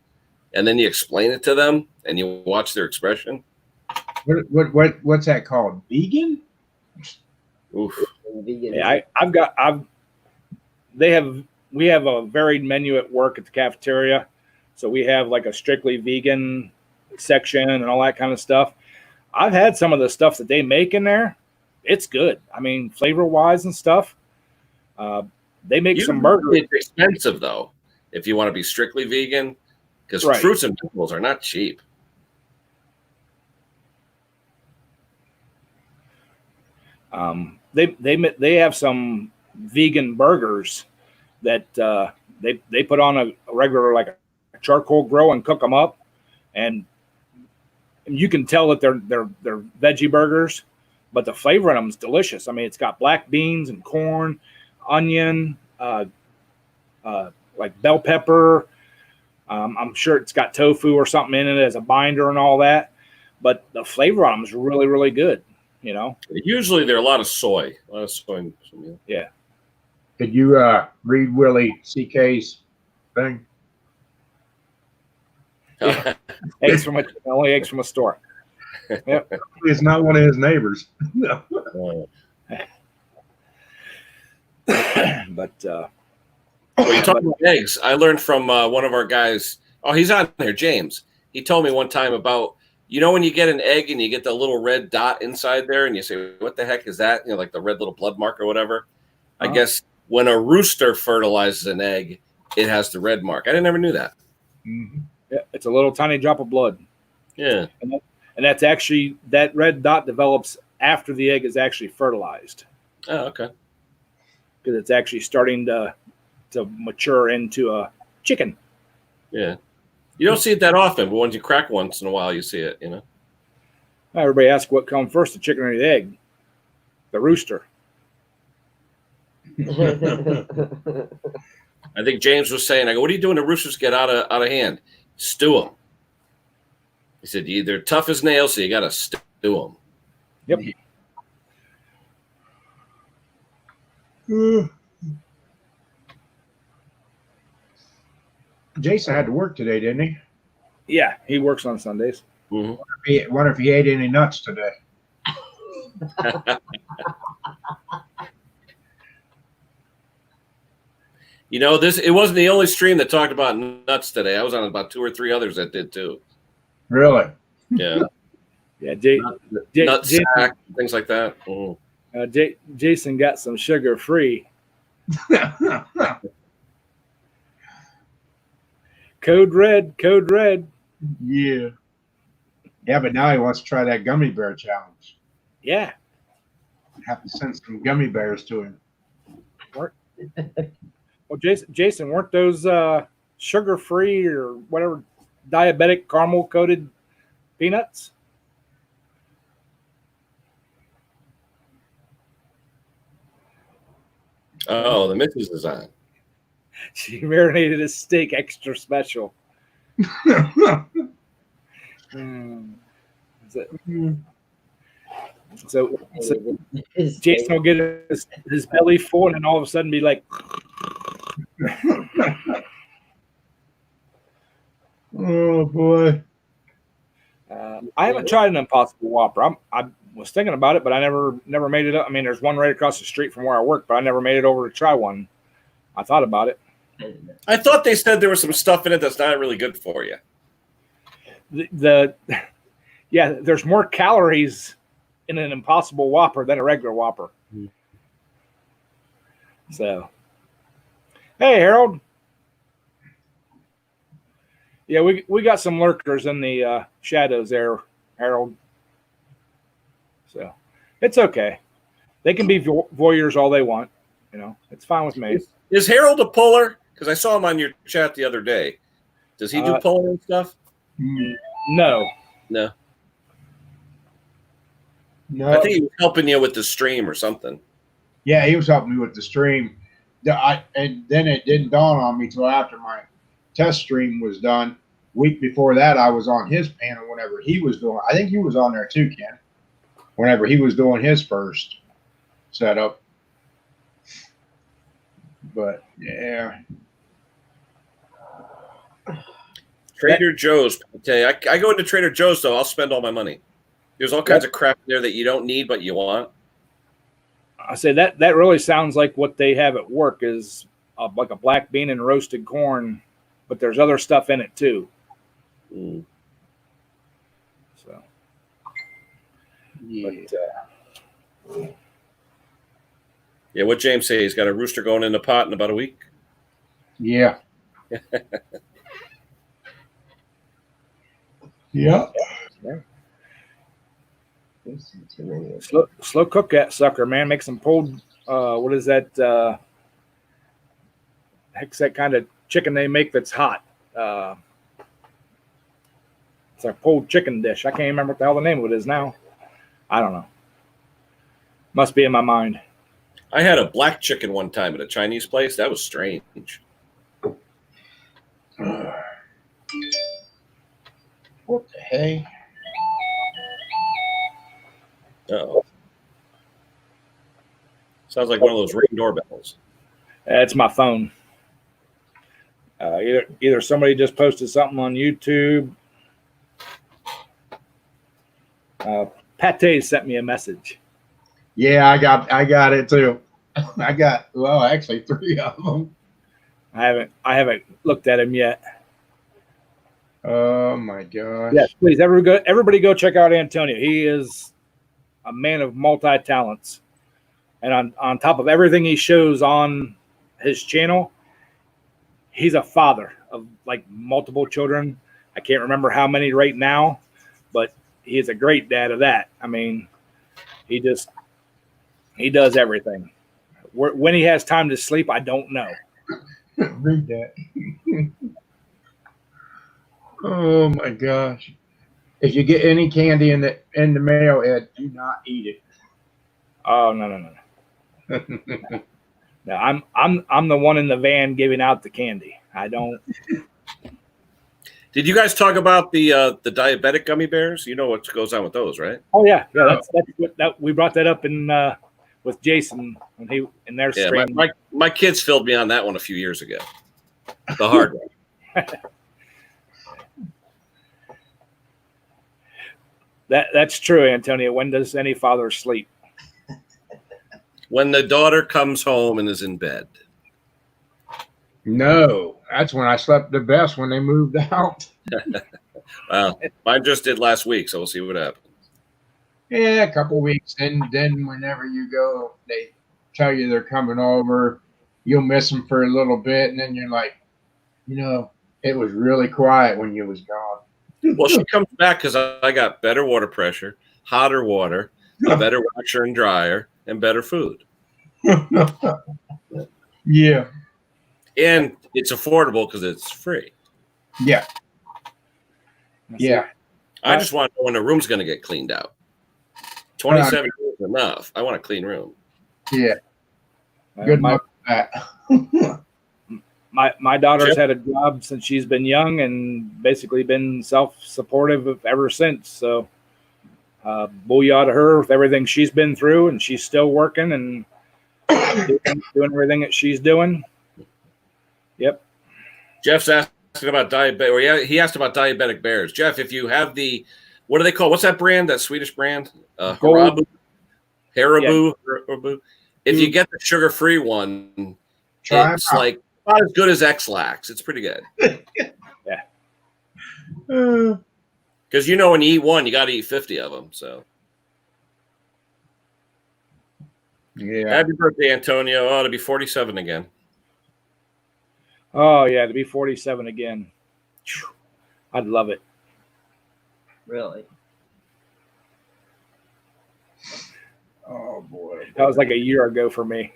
and then you explain it to them and you watch their expression. what's that called? Vegan? Oof. Yeah, we have a varied menu at work at the cafeteria. So we have like a strictly vegan section and all that kind of stuff. I've had some of the stuff that they make in there. It's good. I mean, flavor wise and stuff. They make some burgers. It's expensive though, if you want to be strictly vegan, because Right. fruits and vegetables are not cheap. They have some vegan burgers that they put on a regular like a charcoal grill and cook them up, and you can tell that they're veggie burgers, but the flavor in them is delicious. I mean, it's got black beans and corn, onion, like bell pepper. I'm sure it's got tofu or something in it as a binder and all that, but the flavor on them is really, really good. Usually there are a lot of soy. Yeah. Did you read Willie CK's thing? Yeah. Eggs from only eggs from a store. Yep. It's not one of his neighbors. But Well, you talking about eggs. I learned from one of our guys. Oh, he's on here, James. He told me one time about, when you get an egg and you get the little red dot inside there and you say, what the heck is that? Like the red little blood mark or whatever. I guess when a rooster fertilizes an egg, it has the red mark. I never knew that. Mhm. yeah, it's a little tiny drop of blood. Yeah. And that's actually, that red dot develops after the egg is actually fertilized. Oh, okay. Because it's actually starting to mature into a chicken. Yeah. You don't see it that often, but once you crack once in a while, you see it, Everybody asks what comes first, the chicken or the egg? The rooster. I think James was saying, I go, what are you doing to roosters get out of hand? Stew them. He said, they're tough as nails, so you got to stew them. Yep. Jason had to work today, didn't he? Yeah, he works on Sundays. Mm-hmm. Wonder if he ate any nuts today. It wasn't the only stream that talked about nuts today. I was on about 2 or 3 others that did too. Really? Yeah. Yeah, Nut sack, things like that. Jason got some sugar free. Code red. Yeah. Yeah, but now he wants to try that gummy bear challenge. Yeah. Have to send some gummy bears to him. Well, Jason, weren't those sugar free or whatever diabetic caramel coated peanuts? Oh, the missus is on. She marinated a steak extra special. So Jason will get his belly full and then all of a sudden be like, oh boy. I haven't tried an Impossible Whopper. I was thinking about it, but I never made it up. I mean, there's one right across the street from where I work, but I never made it over to try one. I thought about it. I thought they said there was some stuff in it that's not really good for you. Yeah, there's more calories in an Impossible Whopper than a regular Whopper. So, hey, Harold. Yeah, we got some lurkers in the shadows there, Harold. So, it's okay. They can be voyeurs all they want. It's fine with me. Is Harold a puller? Because I saw him on your chat the other day. Does he do pulling and stuff? No. No. No. I think he was helping you with the stream or something. Yeah, he was helping me with the stream. And then it didn't dawn on me till after my test stream was done. Week before that, I was on his panel whenever he was doing. I think he was on there too, Ken. Whenever he was doing his first setup. But yeah. Trader Joe's. I go into Trader Joe's though. I'll spend all my money. There's all kinds of crap there that you don't need but you want. I say that really sounds like what they have at work is like a black bean and roasted corn, but there's other stuff in it too. So, Yeah. But, yeah, what James say? He's got a rooster going in the pot in about a week. Yeah. Yeah. slow cook that sucker, man. Make some pulled. What is that? Heck's that kind of chicken they make that's hot. It's a pulled chicken dish. I can't remember what the hell the name of it is now. I don't know. Must be in my mind. I had a black chicken one time at a Chinese place. That was strange. What the hey? Uh-oh. Sounds like one of those Ring doorbells. It's my phone. Either somebody just posted something on YouTube. Pate sent me a message. Yeah, I got it too. I got, well, actually 3 of them. I haven't looked at him yet. Oh my gosh. Yes, please, everybody go check out Antonio. He is a man of multi talents, and on top of everything he shows on his channel, he's a father of like multiple children. I can't remember how many right now, but he is a great dad of that. I mean, he does everything. When he has time to sleep, I don't know. Read that. Oh my gosh. If you get any candy in the mail, Ed, do not eat Oh no. it. No, I'm the one in the van giving out the candy. I don't. Did you guys talk about the diabetic gummy bears? You know what goes on with those, right? Oh yeah. That's what we brought that up in with Jason when he in their Yeah, stream. my kids filled me on that one a few years ago. The hard one. That's true, Antonio. When does any father sleep? When the daughter comes home and is in bed. No, that's when I slept the best, when they moved out. Well, mine just did last week, so we'll see what happens. Yeah, a couple weeks. Then whenever you go, they tell you they're coming over. You'll miss them for a little bit, and then you're like, it was really quiet when you was gone. Well, she comes back because I got better water pressure, hotter water, a better washer and dryer, and better food. Yeah. And it's affordable because it's free. Yeah. Yeah. I just want to know when the room's going to get cleaned out. 27 years is enough. I want a clean room. Yeah. Good luck with that. My daughter's had a job since she's been young and basically been self-supportive ever since. So booyah to her with everything she's been through, and she's still working and doing everything that she's doing. Yep. Jeff's asking about diabetic, or he asked about diabetic bears. Jeff, if you have what do they call? What's that brand? That Swedish brand? Haribo. Haribo. If you get the sugar-free one, it's like not as good as X-Lax. It's pretty good. Yeah. Because when you eat one, you got to eat 50 of them. So. Yeah. Happy birthday, Antonio. Oh, to be 47 again. Oh yeah, to be 47 again. I'd love it. Really? Oh boy. That was like a year ago for me.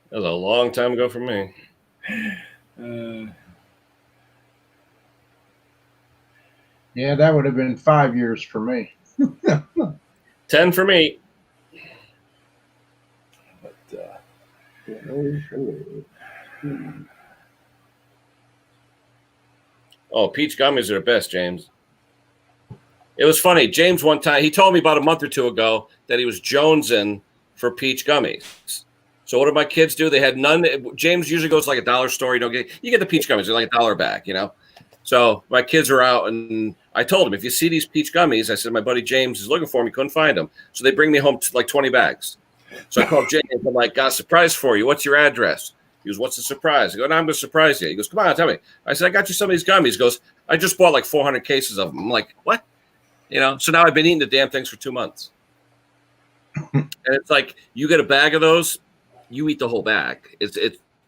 That was a long time ago for me. Yeah, that would have been 5 years for me. 10 for me. But, Oh, peach gummies are the best, James. It was funny. James one time, he told me about a month or two ago that he was jonesing for peach gummies. So what did my kids do? They had none. James usually goes to like a dollar store. You get the peach gummies. They're like $1 back, So my kids are out, and I told him, if you see these peach gummies, I said, my buddy James is looking for them. He couldn't find them. So they bring me home like 20 bags. So I called James. I'm like, got a surprise for you. What's your address? He goes, what's the surprise? I go, no, I'm going to surprise you. He goes, come on, tell me. I said, I got you some of these gummies. He goes, I just bought like 400 cases of them. I'm like, what? So now I've been eating the damn things for 2 months. And it's like, you get a bag of those, you eat the whole bag.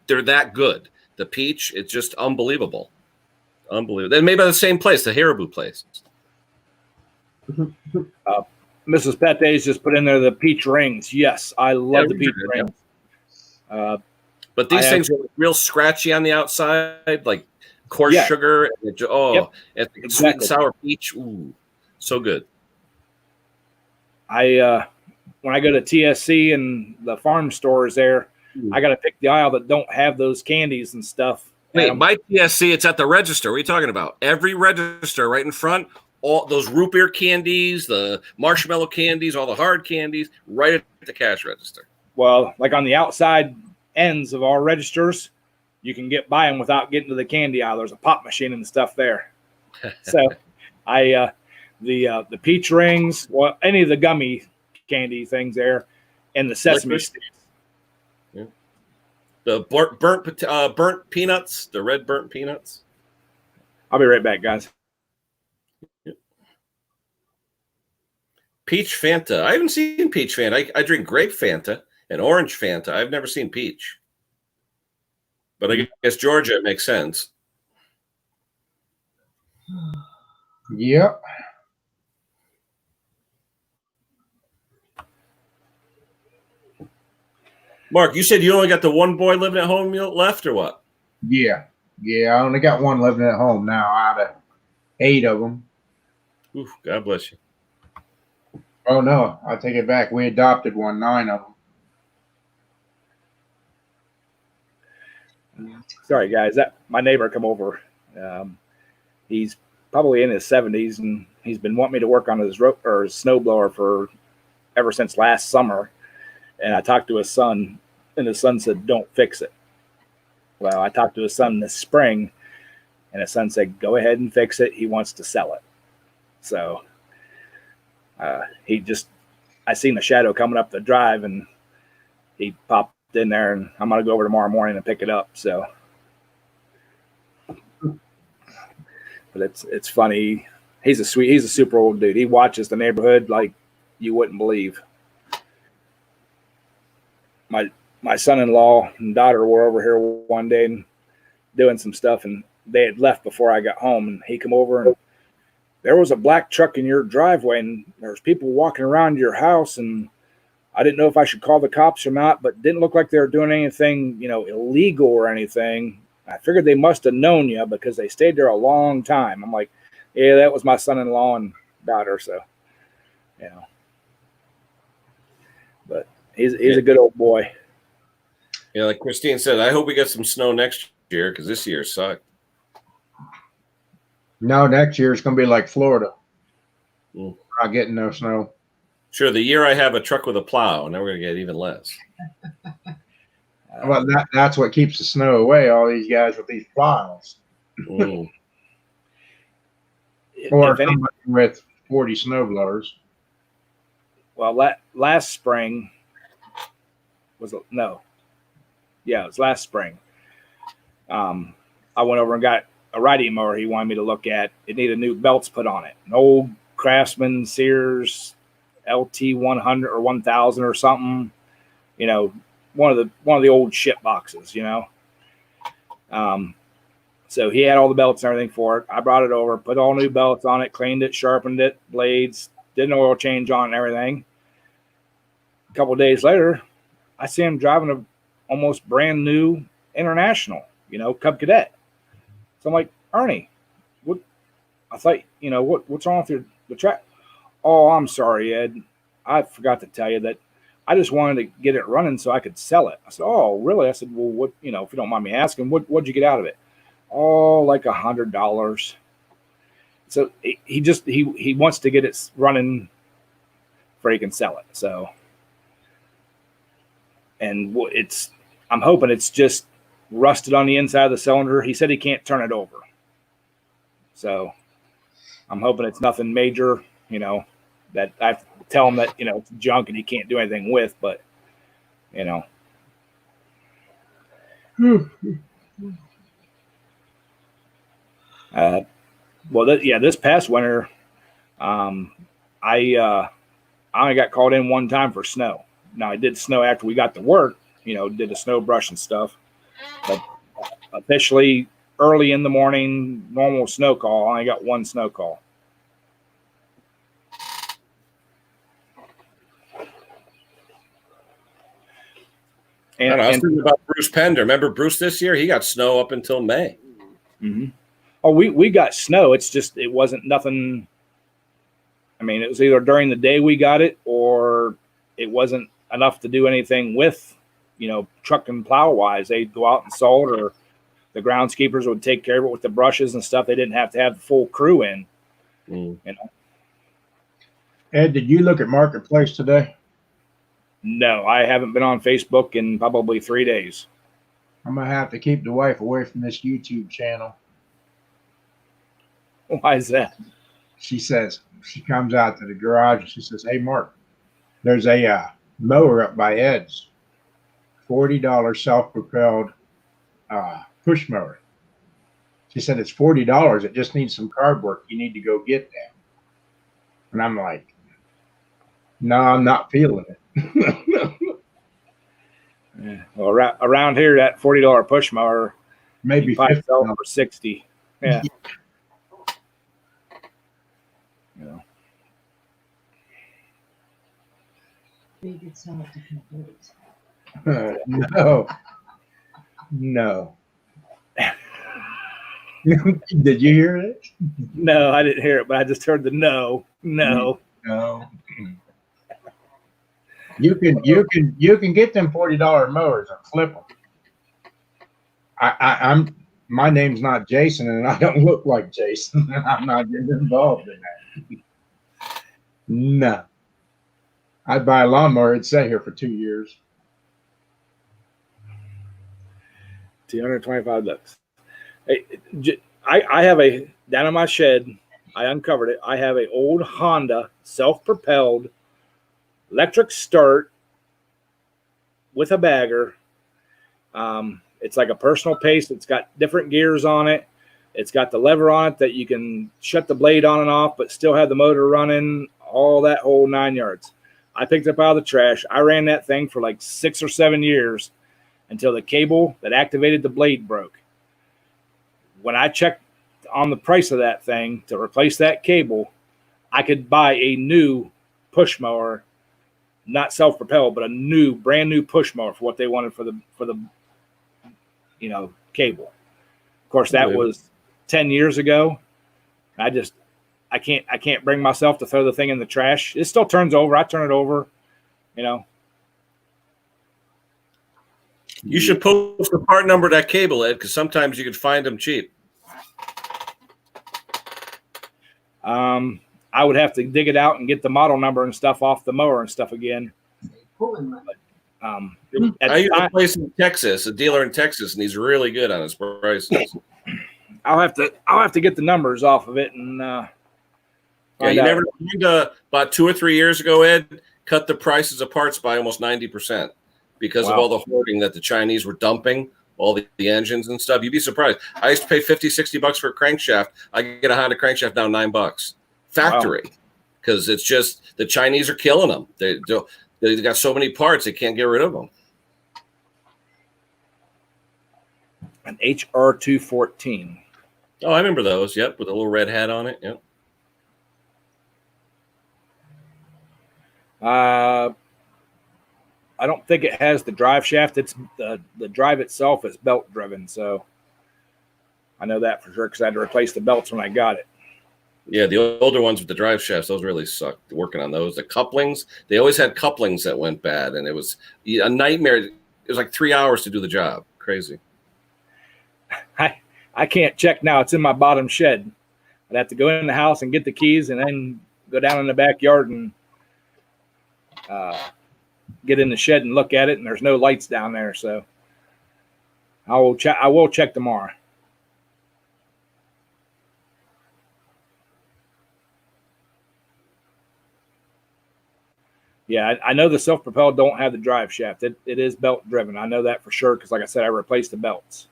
They're that good. The peach, it's just unbelievable. Unbelievable. They're made by the same place, the Haribo place. Mrs. Pete's just put in there the peach rings. Yes, I love the peach rings. But these things are real scratchy on the outside, like coarse sugar. It's exactly. Sweet and sour peach. Ooh, so good. When I go to TSC and the farm stores there, I got to pick the aisle that don't have those candies and stuff. Wait, my TSC, it's at the register. What are you talking about? Every register right in front, all those root beer candies, the marshmallow candies, all the hard candies, right at the cash register. Well, like on the outside ends of our registers, you can get by them without getting to the candy aisle. There's a pop machine and stuff there. So the peach rings, well, any of the gummy candy things there, and the sesame Licorice? sticks. Yeah. The burnt peanuts, the red burnt peanuts. I'll be right back, guys. Peach Fanta. I haven't seen peach Fanta. I drink grape Fanta and orange Fanta. I've never seen peach. But I guess Georgia, it makes sense. Yep. Mark, you said you only got the one boy living at home left, or what? Yeah. Yeah. I only got one living at home now out of 8 of them. Oof, God bless you. Oh, no. I take it back. We adopted 9 of them. Sorry, guys. That my neighbor come over. He's probably in his 70s, and he's been wanting me to work on his snowblower for ever since last summer. And I talked to his son, and his son said, "Don't fix it." Well, I talked to his son this spring, and his son said, "Go ahead and fix it. He wants to sell it." So I seen the shadow coming up the drive, and he popped in there, and I'm gonna go over tomorrow morning and pick it up. So, but it's funny. He's a super old dude. He watches the neighborhood like you wouldn't believe. My son-in-law and daughter were over here one day and doing some stuff, and they had left before I got home, and he come over, and there was a black truck in your driveway, and there's people walking around your house, and I didn't know if I should call the cops or not, but didn't look like they were doing anything, illegal or anything. I figured they must have known you because they stayed there a long time. I'm like, yeah, that was my son-in-law and daughter. So, but he's a good old boy. Yeah, like Christine said, I hope we get some snow next year because this year sucked. No, next year it's going to be like Florida. Mm. We're not getting no snow. Sure, the year I have a truck with a plow, now we're going to get even less. Well, that's what keeps the snow away, all these guys with these plows. Mm. Or somebody with 40 snow blowers. Well, last spring it was last spring. I went over and got a riding mower he wanted me to look at. It needed new belts put on it. An old Craftsman Sears LT 100 or 1000 or something. One of the old ship boxes. So he had all the belts and everything for it. I brought it over, put all new belts on it, cleaned it, sharpened it, blades, did an oil change on it and everything. A couple of days later, I see him driving a almost brand new International, Cub Cadet. So I'm like, Ernie, what? I thought, what's wrong with the track? Oh, I'm sorry, Ed. I forgot to tell you that I just wanted to get it running so I could sell it. I said, oh, really? I said, well, what, if you don't mind me asking, what'd you get out of it? Oh, like $100. So he wants to get it running before he can sell it. So, and I'm hoping it's just rusted on the inside of the cylinder. He said he can't turn it over. So I'm hoping it's nothing major, that I have to tell him that, it's junk and he can't do anything with, but, this past winter, I only got called in one time for snow. Now I did snow after we got to work, did the snow brush and stuff, but officially early in the morning, normal snow call, I only got one snow call. I was thinking about Bruce Pender. Remember Bruce this year? He got snow up until May. Mm-hmm. Oh, we got snow. It's just it wasn't nothing. I mean, it was either during the day we got it, or it wasn't enough to do anything with, truck and plow wise. They'd go out and saw it, or the groundskeepers would take care of it with the brushes and stuff. They didn't have to have the full crew in. Ed, did you look at Marketplace today? No, I haven't been on Facebook in probably 3 days. I'm gonna have to keep the wife away from this YouTube channel. Why is that? She says she comes out to the garage and she says, "Hey, Mark, there's a mower up by Ed's, $40 self-propelled push mower." She said it's $40. It just needs some carb work. You need to go get that. And I'm like, no, I'm not feeling it. Yeah. Well, around here, that $40 push mower Maybe you probably $50. sell for 60. Yeah. You know. We could sell it to complete. No. Did you hear it? No, I didn't hear it, but I just heard the no. No. You can get them $40 mowers and flip them. I'm my name's not Jason, and I don't look like Jason, and I'm not getting involved in that. No. I'd buy a lawnmower, it'd stay here for 2 years. $225. Hey, I have down in my shed, I uncovered it. I have an old Honda self-propelled electric start with a bagger. It's like a personal pace. It's got different gears on it. It's got the lever on it that you can shut the blade on and off, but still have the motor running, all that whole 9 yards. I picked it up out of the trash. I ran that thing for like 6 or 7 years until the cable that activated the blade broke. When I checked on the price of that thing to replace that cable, I could buy a new push mower, not self-propelled, but a brand new push mower for what they wanted for the cable. Of course, that was 10 years ago. I can't bring myself to throw the thing in the trash. It still turns over. I turn it over, You should post the part number of that cable, Ed, because sometimes you could find them cheap. I would have to dig it out and get the model number and stuff off the mower and stuff again. I use a place in Texas, a dealer in Texas, and he's really good on his prices. I'll have to get the numbers off of it and about 2 or 3 years ago, Ed, cut the prices of parts by almost 90% because of all the hoarding that the Chinese were dumping, all the engines and stuff. You'd be surprised. I used to pay $50-$60 for a crankshaft. I get a Honda crankshaft now $9 factory because it's just the Chinese are killing them. They got so many parts they can't get rid of them. An HR214. Oh, I remember those. Yep, with a little red hat on it. Yep. I don't think it has the drive shaft. It's the drive itself is belt driven, so I know that for sure because I had to replace the belts when I got it. Yeah, the older ones with the drive shafts, those really sucked. Working on those, the couplings, they always had couplings that went bad, and it was a nightmare. It was like 3 hours to do the job. Crazy. I can't check now. It's in my bottom shed. I'd have to go in the house and get the keys, and then go down in the backyard and get in the shed and look at it. And there's no lights down there, so I will check tomorrow. Yeah, I know the self-propelled don't have the drive shaft. It is belt driven. I know that for sure because, like I said, I replaced the belts.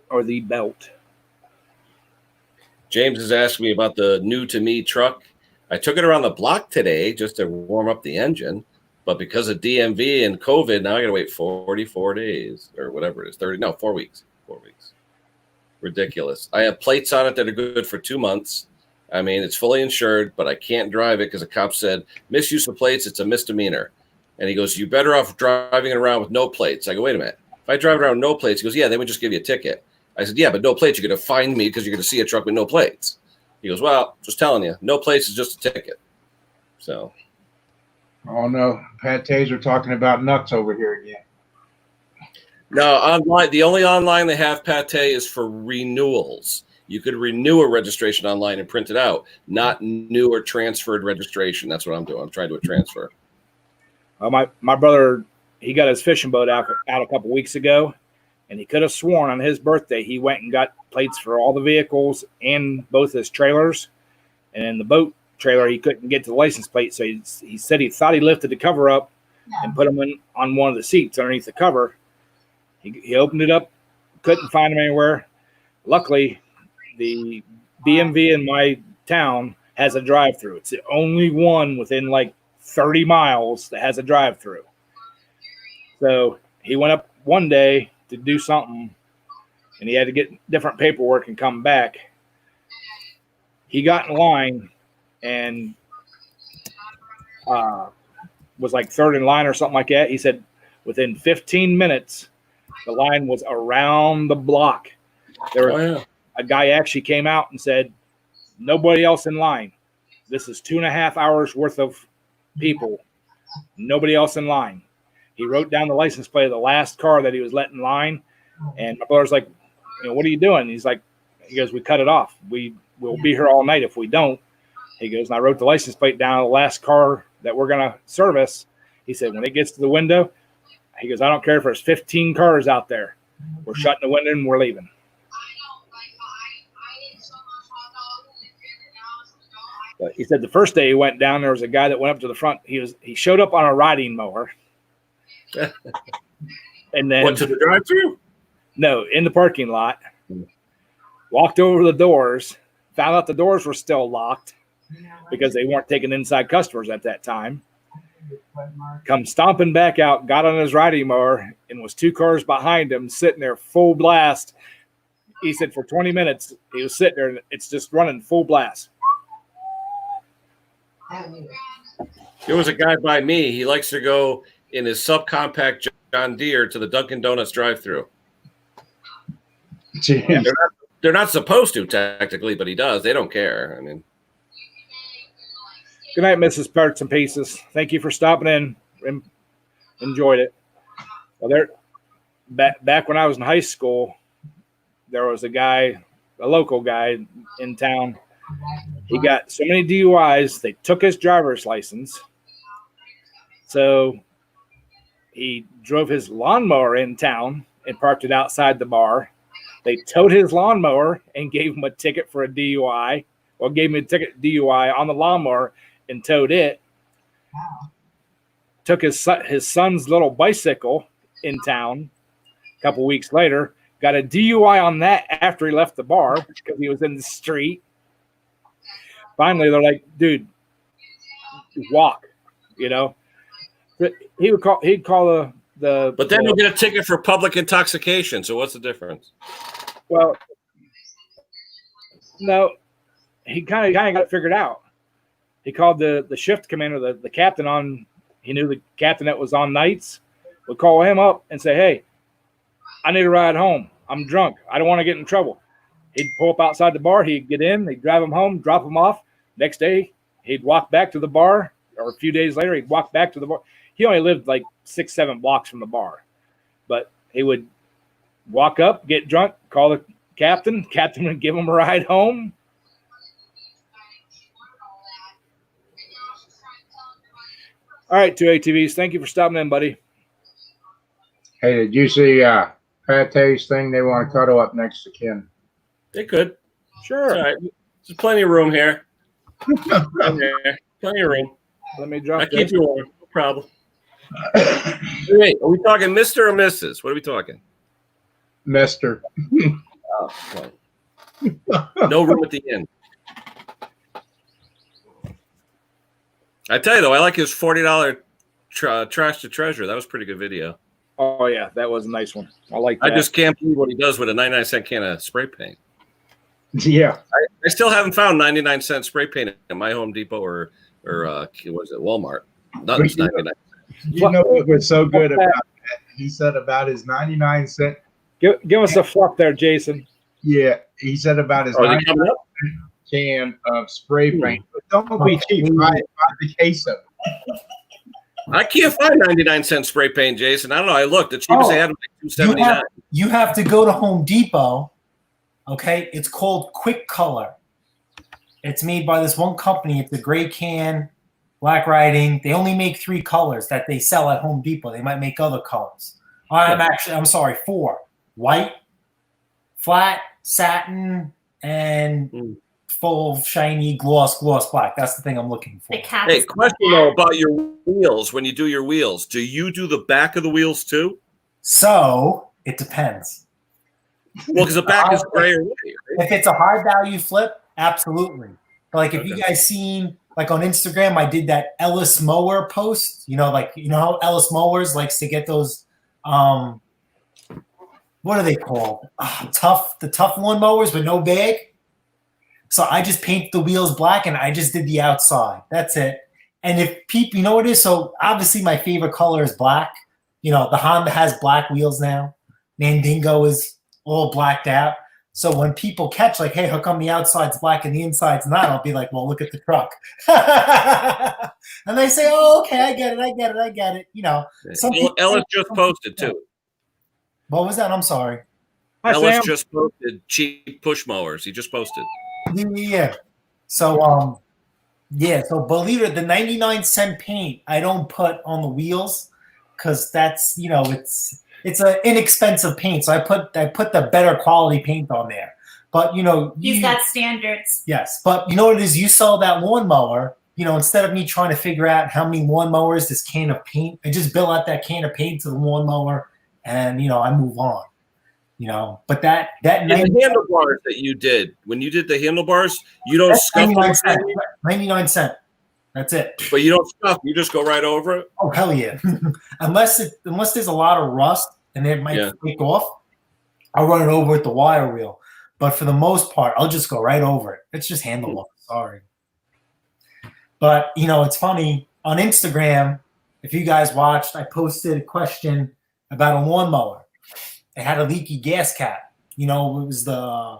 Or the belt. James is asking me about the new to me truck. I took it around the block today just to warm up the engine, but because of DMV and COVID, now I got to wait 44 days or whatever it is, 4 weeks. 4 weeks. Ridiculous. I have plates on it that are good for 2 months. I mean, it's fully insured, but I can't drive it because the cop said, misuse of plates, it's a misdemeanor. And he goes, you're better off driving it around with no plates. I go, wait a minute. If I drive around with no plates, he goes, yeah, they would just give you a ticket. I said, yeah, but no plates, you're going to fine me because you're going to see a truck with no plates. He goes, well, just telling you, no plates is just a ticket. So. Oh, no. Pat Taser talking about nuts over here again. No, online. The only online they have, Pate, is for renewals. You could renew a registration online and print it out, not new or transferred registration. That's what I'm doing. I'm trying to do a transfer. My brother he got his fishing boat out a couple weeks ago, and he could have sworn on his birthday he went and got plates for all the vehicles and both his trailers. And in the boat trailer, he couldn't get to the license plate, so he said he thought he lifted the cover up and put them on one of the seats underneath the cover. He opened it up, couldn't find them anywhere. Luckily, the BMV in my town has a drive-through. It's the only one within like 30 miles that has a drive-through. So he went up one day to do something, and he had to get different paperwork and come back. He got in line and was like third in line or something like that. He said within 15 minutes, the line was around the block. There was a guy actually came out and said, nobody else in line. This is 2.5 hours worth of people. Nobody else in line. He wrote down the license plate of the last car that he was letting in line. And my brother's like, what are you doing? He goes, we cut it off. We'll be here all night if we don't. He goes, and I wrote the license plate down of the last car that we're going to service. He said, when it gets to the window, he goes, I don't care if there's 15 cars out there. We're shutting the window and we're leaving. But he said the first day he went down, there was a guy that went up to the front. He showed up on a riding mower. And then went to the drive-thru? No, in the parking lot. Walked over the doors, found out the doors were still locked because they weren't taking inside customers at that time. Come stomping back out, got on his riding mower, and was 2 cars behind him, sitting there full blast. He said for 20 minutes he was sitting there, and it's just running full blast. There was a guy by me. He likes to go in his subcompact John Deere to the Dunkin' Donuts drive-thru. They're not supposed to technically, but he does. They don't care. I mean, good night, Mrs. Parts and Pieces. Thank you for stopping in. Enjoyed it. Well, back when I was in high school, there was a local guy in town. He got so many DUIs, they took his driver's license. So he drove his lawnmower in town and parked it outside the bar. They towed his lawnmower and gave him a ticket for a DUI, or gave him a ticket DUI on the lawnmower and towed it. Wow. Took his son's little bicycle in town a couple weeks later, got a DUI on that after he left the bar because he was in the street. Finally, they're like, dude, walk, But he'd call the. But then you'll get a ticket for public intoxication. So what's the difference? Well, no, he kind of got it figured out. He called the shift commander, the captain on. He knew the captain that was on nights would call him up and say, "Hey, I need a ride home. I'm drunk. I don't want to get in trouble." He'd pull up outside the bar. He'd get in. They'd drive him home, drop him off. Next day, he'd walk back to the bar, or a few days later, he'd walk back to the bar. He only lived like 6-7 blocks from the bar, but he would walk up, get drunk, call the captain. Captain would give him a ride home. All right, 2 ATVs. Thank you for stopping in, buddy. Hey, did you see Pate's thing? They want to cuddle up next to Ken. They could. Sure. All right. There's plenty of room here. Plenty of room. Let me drop I keep you warm. No problem. Wait, are we talking Mr. or Mrs.? What are we talking? Mister. Oh, okay. No room at the inn. I tell you though, I like his $40 trash to treasure. That was a pretty good video. Oh yeah, that was a nice one. I like that. I just can't believe what he does with a 99-cent can of spray paint. Yeah, I still haven't found 99-cent spray paint at my Home Depot or was it Walmart? Nothing's 99. You know what was so good about that? He said about his 99-cent. Give us a fluff there, Jason. Yeah, he said about his 99-cent can of spray paint. But don't be cheap. Buy the case of it. I can't find 99-cent spray paint, Jason. I don't know. I looked. The cheapest they had was like $2.79. You have to go to Home Depot. Okay, it's called Quick Color. It's made by this one company. It's a gray can. black writing. They only make 3 colors that they sell at Home Depot. They might make other colors. I'm sorry, 4. White, flat, satin, and full shiny gloss black. That's the thing I'm looking for. The cat. Hey, question though about your wheels. When you do your wheels, do you do the back of the wheels too? So it depends. Well, because the back is gray or white. Right? If it's a high value flip, absolutely. Like if you guys seen like on Instagram, I did that Ellis mower post. You know how Ellis mowers likes to get those what are they called? The tough lawn mowers with no bag. So I just paint the wheels black and I just did the outside. That's it. And if people, you know what it is? So obviously my favorite color is black. You know, the Honda has black wheels now. Mandingo is all blacked out. So when people catch like, hey, how come the outside's black and the inside's not? I'll be like, well, look at the truck. And they say, oh, okay, I get it. You know, Ellis just posted too. What was that? I'm sorry. Hi, Ellis Sam. just posted cheap push mowers. He just posted. Yeah. So so believe it, the 99-cent paint I don't put on the wheels because that's, you know, it's an inexpensive paint. So I put the better quality paint on there. But you know, He's got standards. yes. But you know what it is? You sell that lawnmower. You know, instead of me trying to figure out how many lawnmowers this can of paint, I just bill out that can of paint to the lawnmower, and you know, I move on. You know, but that And the handlebars that you did, when you did the handlebars, you don't scuff 99 them, cent. 99 cent. That's it. but you don't scuff. You just go right over it. Oh hell yeah! unless there's a lot of rust and it might flake off, I'll run it over with the wire wheel. But for the most part, I'll just go right over it. It's just handlebar. Sorry. But you know, it's funny on Instagram. If you guys watched, I posted a question about a lawnmower. It had a leaky gas cap. You know, it was the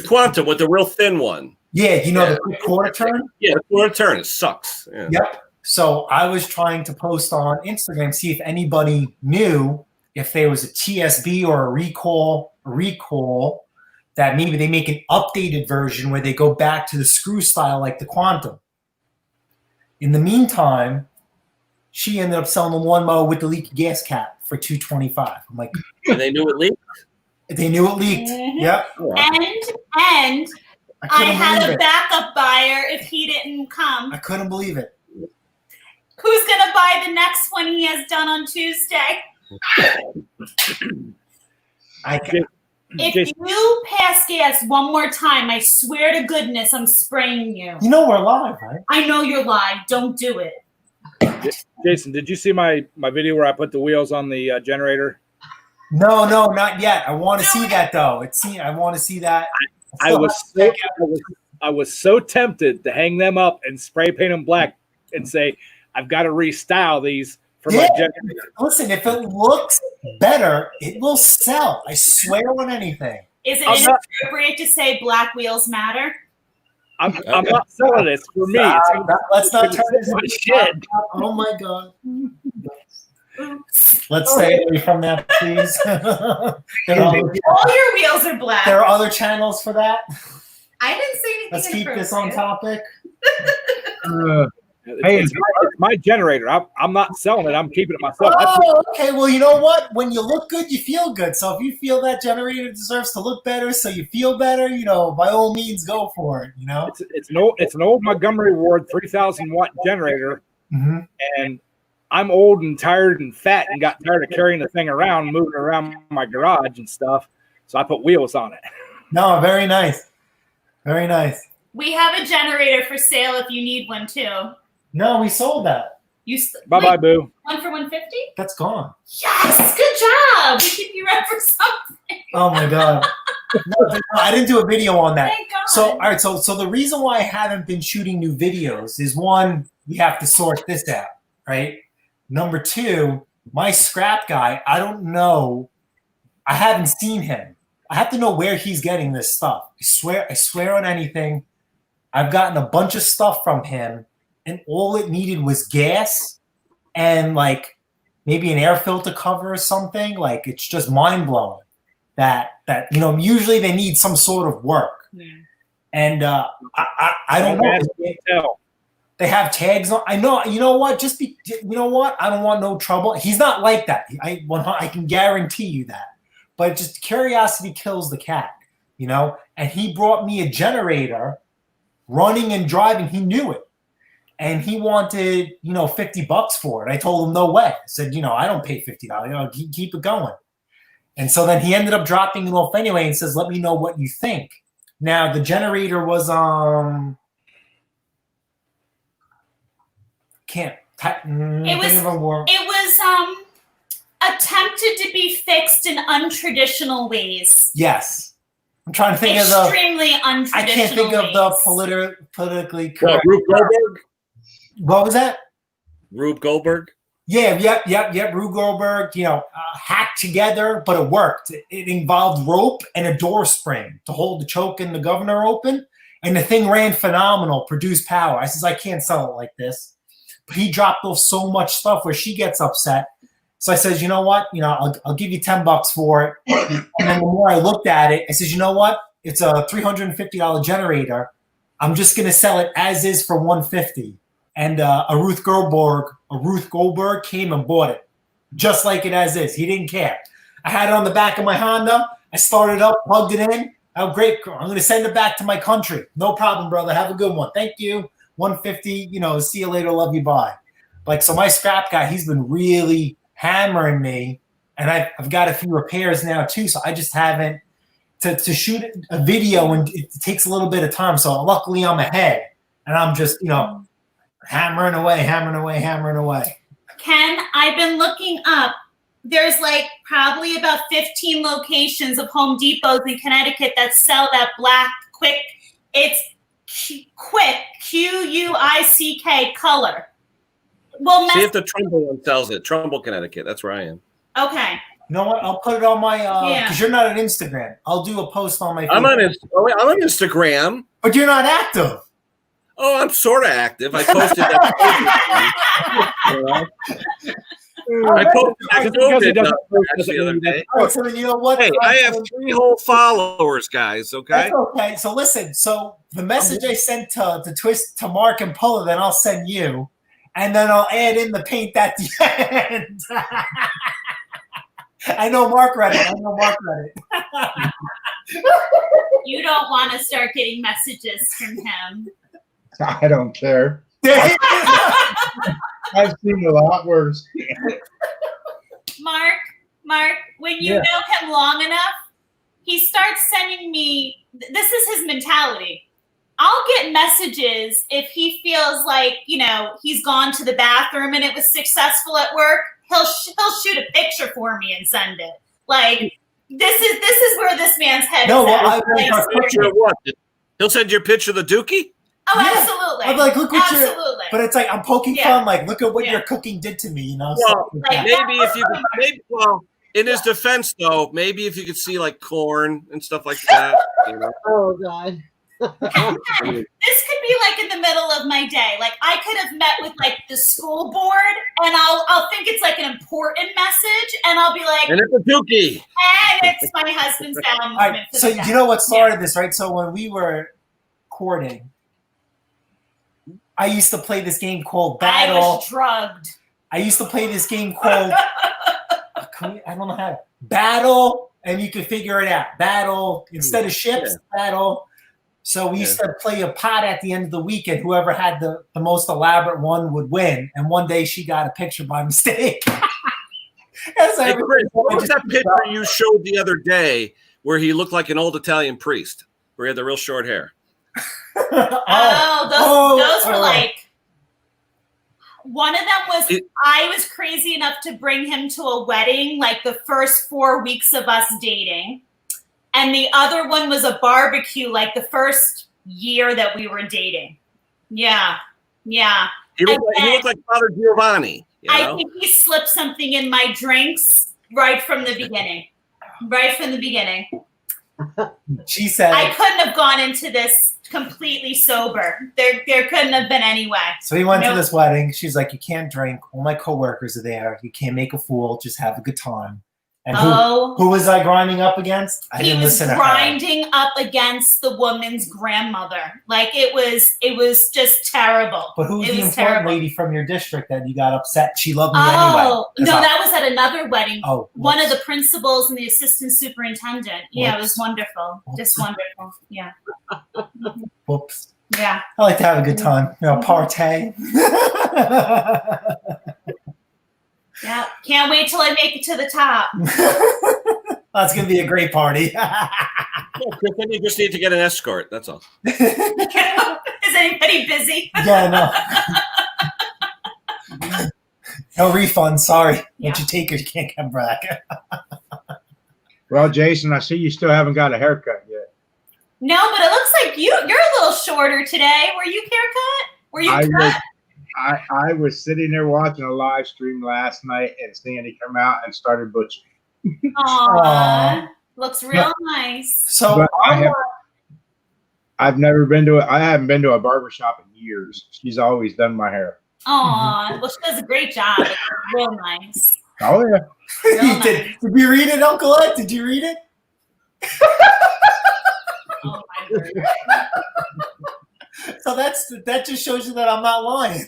Quantum with the real thin one. Yeah, you know, the quick quarter turn? Yeah, the quarter turn. It sucks. Yeah. Yep. So I was trying to post on Instagram, see if anybody knew if there was a TSB or a recall that maybe they make an updated version where they go back to the screw style like the Quantum. In the meantime, she ended up selling the lawnmower with the leaky gas cap for $225. I'm like, And they knew it leaked. they knew it leaked. Mhm. Yep. And I couldn't had believe a it. backup buyer if he didn't come. I couldn't believe it. Who's going to buy the next one he has done on Tuesday? If Jason. you pass gas one more time, I swear to goodness, I'm spraying you. You know we're live, right? I know you're live. Don't do it. Jason, did you see my video where I put the wheels on the generator? No, not yet. I want to see that though. I want to see that. I was so tempted to hang them up and spray paint them black and say, I've got to restyle these for my generator. Listen, if it looks better, it will sell. I swear on anything. Is it I'm not- inappropriate to say black wheels matter? I'm not selling this for me. Let's not turn this my into shit. Oh my god. Let's stay away from that, please. there All your wheels are black. are other channels for that. I didn't say anything. Let's keep this on inappropriate. topic. It's my generator. I'm not selling it. I'm keeping it myself. Oh, okay. Well, you know what? When you look good, you feel good. So if you feel that generator deserves to look better, so you feel better, you know, by all means, go for it. You know, It's an old Montgomery Ward 3,000 watt generator, and I'm old and tired and fat and got tired of carrying the thing around, moving around my garage and stuff. So I put wheels on it. No, very nice, very nice. We have a generator for sale if you need one too. No, we sold that. Bye bye, boo. One for $150? That's gone. Yes, good job. We keep you around for something. Oh my god. No, I didn't do a video on that. Thank God. So, all right. So the reason why I haven't been shooting new videos is one, we have to sort this out, right? Number two, my scrap guy, I don't know. I haven't seen him. I have to know where he's getting this stuff. I swear on anything. I've gotten a bunch of stuff from him, and all it needed was gas and like maybe an air filter cover or something. Like it's just mind blowing that you know, usually they need some sort of work. Yeah. And I don't know. Tell. They have tags on. I know. You know what? You know what? I don't want no trouble. He's not like that. I can guarantee you that. But just curiosity kills the cat, you know. And he brought me a generator, running and driving. He knew it, and he wanted $50 for it. I told him no way. I said, I don't pay $50. Keep it going. And so then he ended up dropping it off anyway, and says, "Let me know what you think." Now the generator was It was attempted to be fixed in untraditional ways. Yes. I'm trying to think extremely untraditional I can't think ways. of the politically correct. Rube Goldberg? What was that? Rube Goldberg? Yeah, yep. Rube Goldberg, hacked together, but it worked. It involved rope and a door spring to hold the choke and the governor open. And the thing ran phenomenal, produced power. I says, I can't sell it like this. But he dropped off so much stuff where she gets upset. So I says, you know what? I'll give you $10 for it. And then the more I looked at it, I says, you know what? It's a $350 generator. I'm just going to sell it as is for $150. And a Ruth Goldberg came and bought it, just like it as is. He didn't care. I had it on the back of my Honda. I started up, plugged it in. Oh, great. I'm going to send it back to my country. No problem, brother. Have a good one. Thank you. $150, see you later. Love you. Bye. So my scrap guy, he's been really hammering me, and I've got a few repairs now too. So I just haven't to shoot a video, and it takes a little bit of time. So luckily I'm ahead, and I'm just, hammering away. Ken, I've been looking up. There's probably about 15 locations of Home Depots in Connecticut that sell that black Quick. It's Quick, Quick color. Well, see if the Trumbull one sells it. Trumbull, Connecticut. That's where I am. Okay. You know what? I'll put it on my because you're not on Instagram. I'll do a post on my. I'm on Instagram, but you're not active. Oh, I'm sort of active. I posted that. I posted the other day. Oh, so you know what? Hey, I have 3 whole followers, guys. Okay. That's okay. So listen. So the message I sent to Mark and Puller, then I'll send you, and then I'll add in the paint at the end. I know Mark read it. You don't want to start getting messages from him. I don't care. I've seen a lot worse. Mark, when you know him long enough, he starts sending me, this is his mentality. I'll get messages if he feels like, he's gone to the bathroom and it was successful at work. He'll shoot a picture for me and send it. This is where this man's head is at. Picture of what? He'll send you a picture of the Dookie? Oh, yeah. Absolutely. I'm like, look what absolutely. But it's like I'm poking fun. Look at what your cooking did to me. Well, maybe if you could, in his defense, though, maybe if you could see corn and stuff like that. Oh God. This could be in the middle of my day. I could have met with the school board, and I'll think it's an important message, and I'll be like, and it's a Dookie, and it's my husband's down moment. Right, so you know what started this, right? So when we were courting, I used to play this game called Battle. I was drugged. I used to play this game called I don't know how to Battle, and you could figure it out. Battle instead of ships, Battle. So we used to play a pot at the end of the week, and whoever had the most elaborate one would win. And one day she got a picture by mistake. Hey, Chris, what was that picture you showed the other day where he looked like an old Italian priest, where he had the real short hair? Those were one of them was I was crazy enough to bring him to a wedding the first 4 weeks of us dating. And the other one was a barbecue the first year that we were dating. Yeah. He looked like Father Giovanni. I think he slipped something in my drinks right from the beginning. She said I couldn't have gone into this completely sober. There couldn't have been any way. So he went to this wedding. She's like, you can't drink. All my coworkers are there. You can't make a fool. Just have a good time. And Oh, who was I grinding up against? I he didn't was listen to her. grinding up against the woman's grandmother. Like it was just terrible. But who's It the was important terrible. lady from your district that you got upset? She loved me anyway. Oh, no, that was at another wedding. Oh, One of whoops. the principals and the assistant superintendent. Yeah, it was Whoops. wonderful. Just wonderful. Yeah. Whoops. Yeah. I like to have a good time. Partay. Yeah. Can't wait till I make it to the top. That's gonna be a great party. Yeah, Chris, then you just need to get an escort. That's all. Is anybody busy? Yeah, no. No refund. Sorry. Yeah. Once you take it, you can't come back. Well, Jason, I see you still haven't got a haircut yet. No, but it looks like you're a little shorter today. Were you haircut? Were you cut? I was sitting there watching a live stream last night, and Sandy come out and started butchering. Aw. Looks real nice. So But I haven't been to a barber shop in years. She's always done my hair. Aw. Well, she does a great job. It's real nice. Oh yeah. Real did you read it, Uncle Ed? Did you read it? Oh my word. So that just shows you that I'm not lying.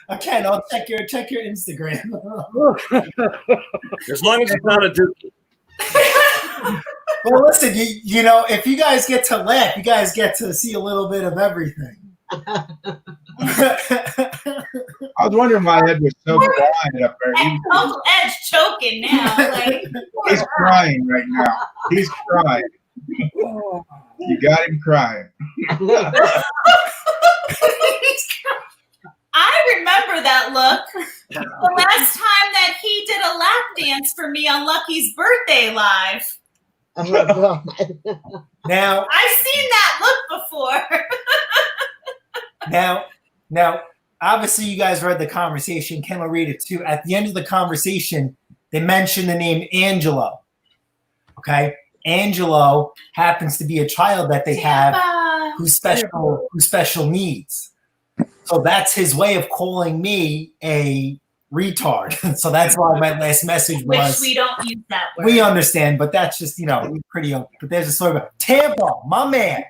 Okay, I'll check your Instagram. As long as it's not a dookie. Well, listen, you know, if you guys get to laugh, you guys get to see a little bit of everything. I was wondering why Ed was so quiet up there. Uncle Ed's choking now. Like, He's crying right now. He's crying. You got him crying. I remember that look. The last time that he did a lap dance for me on Lucky's birthday live. Oh my God. Now, I've seen that look before. now, obviously, you guys read the conversation. Ken will read it too. At the end of the conversation, they mentioned the name Angelo. Okay, Angelo happens to be a child that they have who's special needs. So that's his way of calling me a retard. So that's why my last message was. Which we don't use that word. We understand, but that's just, pretty. But there's a story about Tampa, my man.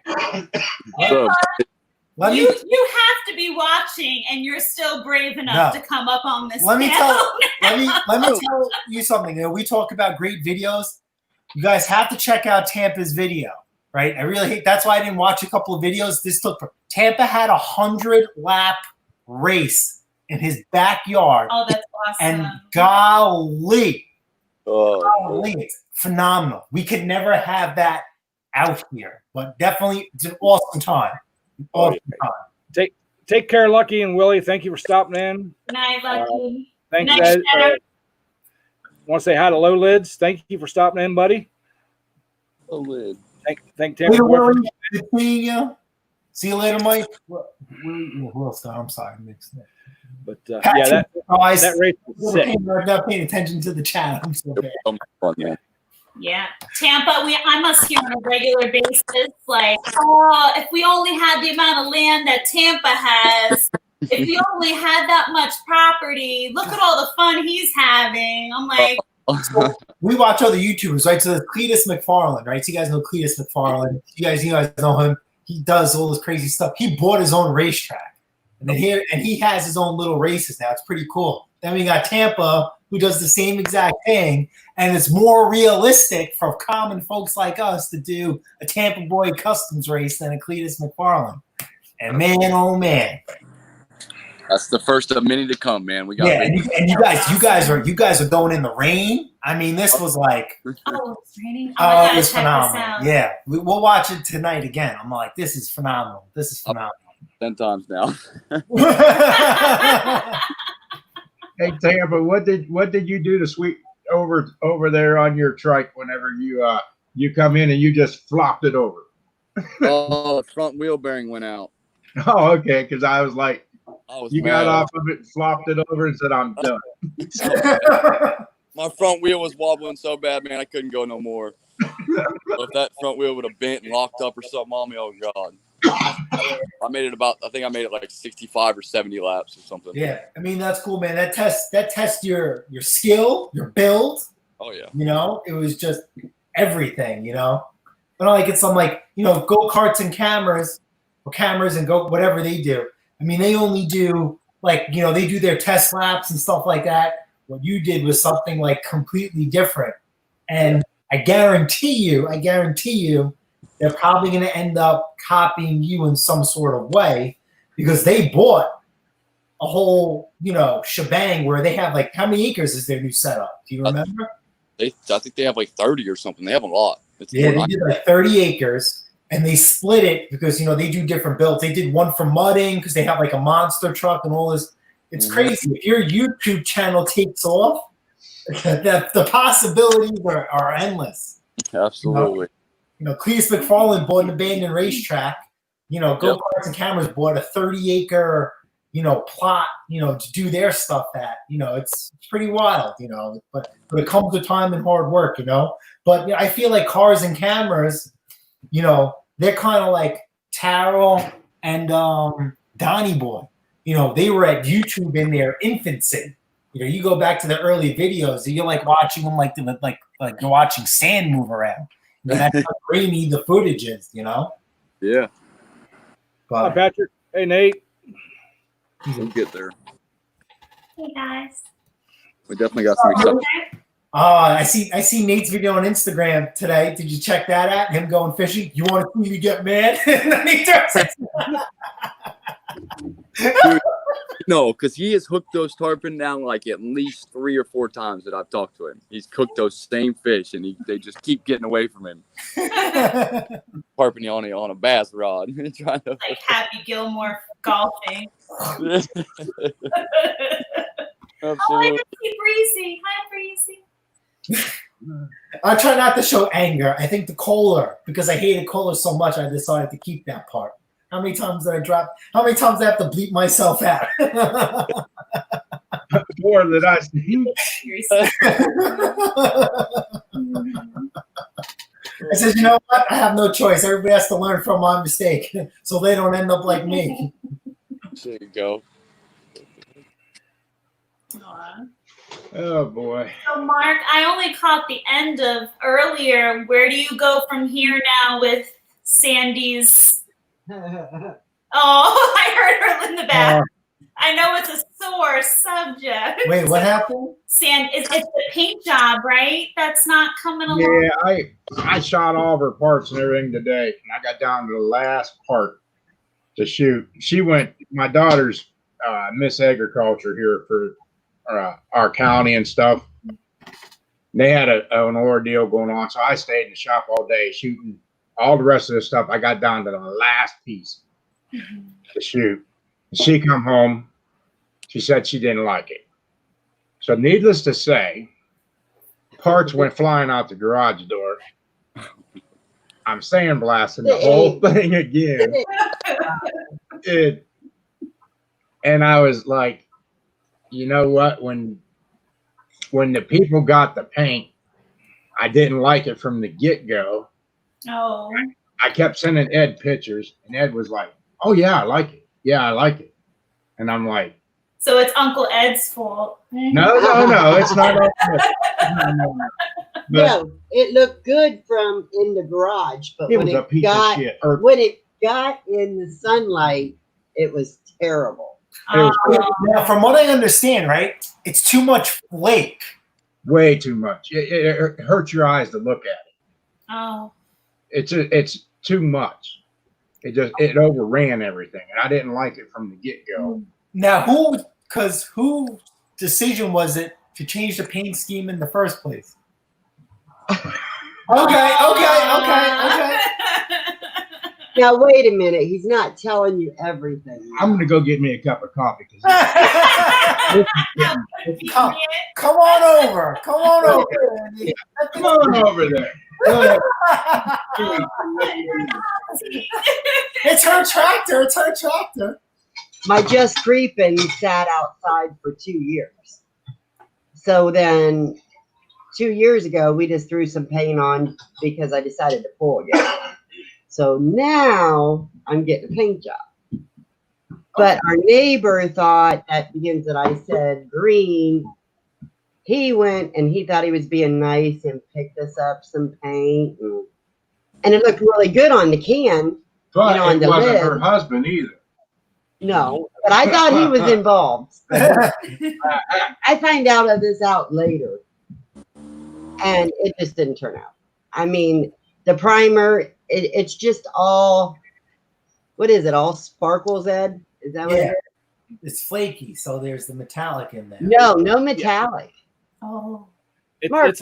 Let me You have to be watching, and you're still brave enough No. to come up on this. let me panel. let me tell you something. We talk about great videos. You guys have to check out Tampa's video, right? I really hate. That's why I didn't watch a couple of videos. Tampa had 100-lap race in his backyard, Oh, that's awesome. and golly, it's phenomenal. We could never have that out here, but definitely it's an awesome time. Awesome time. Take care, Lucky and Willie. Thank you for stopping in. Good night, Lucky. Thanks, Nice Ed. chat. Want to say hi to Low Lids. Thank you for stopping in, buddy. Low Lid. Thank Later, Tampa. Willie. Good seeing you. See you later, Mike. Who else? I'm sorry, I mixed it. But yeah, that race was sick. I'm not paying attention to the chat. I'm so bad. Fun, man. Yeah, Tampa. I must hear on a regular basis, like, oh, if we only had the amount of land that Tampa has, if we only had that much property, look at all the fun he's having. I'm like, We watch other YouTubers, right? So there's Cletus McFarland, right? So you guys know Cletus McFarland. You guys know him. He does all this crazy stuff. He bought his own racetrack, and he has his own little races now. It's pretty cool. Then we got Tampa, who does the same exact thing, and it's more realistic for common folks like us to do a Tampa Boy Customs race than a Cletus McFarland. And man, oh man, That's the first of many to come, man. We got yeah. And you guys are going in the rain. I mean, this was like, oh, it's raining. oh, I it was gotta check this phenomenal. out. Yeah, we'll watch it tonight again. I'm like, this is phenomenal. This is phenomenal. 10 times now. Hey Tampa, what did you do to sweep over there on your trike whenever you come in and you just flopped it over? Oh, the front wheel bearing went out. Oh, okay, because I was like, I was you mad. got off of it, flopped it over, and said, "I'm done." My front wheel was wobbling so bad, man, I couldn't go no more. So if that front wheel would have bent and locked up or something on me, oh God. I made it like 65 or 70 laps or something. Yeah, I mean that's cool, man. That tests your skill, your build, Oh yeah. You know, it was just everything. You know, but like it's some like go karts and cameras and go whatever they do. I mean, they only do like they do their test laps and stuff like that. What you did was something like completely different, and I guarantee you, they're probably going to end up copying you in some sort of way because they bought a whole, shebang where they have like, how many acres is their new setup? Do you remember? I think they have like 30 or something. They have a lot. Yeah, they did like 30 acres and they split it because, they do different builds. They did one for mudding because they have like a monster truck and all this. It's crazy. If your YouTube channel takes off, the possibilities are endless. Absolutely. Cletus McFarland bought an abandoned racetrack. Go Karts and Cameras bought a 30-acre, plot, to do their stuff at. It's pretty wild, but it comes with time and hard work, But I feel like Cars and Cameras, they're kind of like Tarot and Donnie Boy. They were at YouTube in their infancy. You go back to the early videos, you're like watching them like you're watching sand move around. That's how grainy the footage is, Yeah. Hi, But Patrick. Hey, Nate. We'll get there. Hey guys. We definitely got some exciting. I see Nate's video on Instagram today. Did you check that out? Him going fishing. You want to see me get mad? And then he turns it. Dude, no, because he has hooked those tarpon down like at least 3 or 4 times that I've talked to him. He's cooked those same fish, and they just keep getting away from him. Tarpon on a bass rod. Trying to... Like Happy Gilmore golfing. Absolutely. Oh, I just see Breezy. Hi, Breezy. I try not to show anger. I think the Kohler, because I hated Kohler so much, I decided to keep that part. How many times did I drop? How many times did I have to bleep myself out? More than I see. I said, you know what? I have no choice. Everybody has to learn from my mistake so they don't end up like me. There you go. Aw. Oh boy. So, Mark, I only caught the end of earlier. Where do you go from here now with Sandy's? Oh, I heard her in the back. I know it's a sore subject. Wait, what happened? It's the paint job, right? That's not coming along. Yeah, I shot all of her parts and everything today, and I got down to the last part to shoot. She went. My daughter's Miss Agriculture here for our county and stuff. They had an ordeal going on, so I stayed in the shop all day shooting all the rest of the stuff. I got down to the last piece to shoot. She come home. She said she didn't like it. So needless to say, parts went flying out the garage door. I'm sandblasting the whole thing again. And I was like, you know what? When the people got the paint, I didn't like it from the get-go. Oh. I kept sending Ed pictures, and Ed was like, oh, yeah, I like it. Yeah, I like it. And I'm like, So it's Uncle Ed's fault. no, it's not. No, it looked good from in the garage, but It when was a it piece of got shit. when it got in the sunlight, it was terrible. Now, from what I understand, right, it's too much flake. Way too much. It hurts your eyes to look at it. Oh. It's too much. It overran everything, and I didn't like it from the get-go. Now, whose decision was it to change the paint scheme in the first place? Okay. Now wait a minute, he's not telling you everything. I'm gonna go get me a cup of coffee. Come on over. Come on over. Andy. Come on over there. It's her tractor. It's her tractor. My Just Creepin' sat outside for 2 years. So then 2 years ago, we just threw some paint on because I decided to pull again. So now I'm getting a paint job. But our neighbor thought that because that I said green he went and he thought he was being nice and picked us up some paint, and it looked really good on the can. But on it the wasn't lid. her husband either. No, but I thought he was involved. I find out of this out later, and it just didn't turn out. I mean, the primer, it's just all, what is it? All sparkles, Ed? Is that what it Yeah. is? It's flaky, so there's the metallic in there. No metallic. Oh. Mark,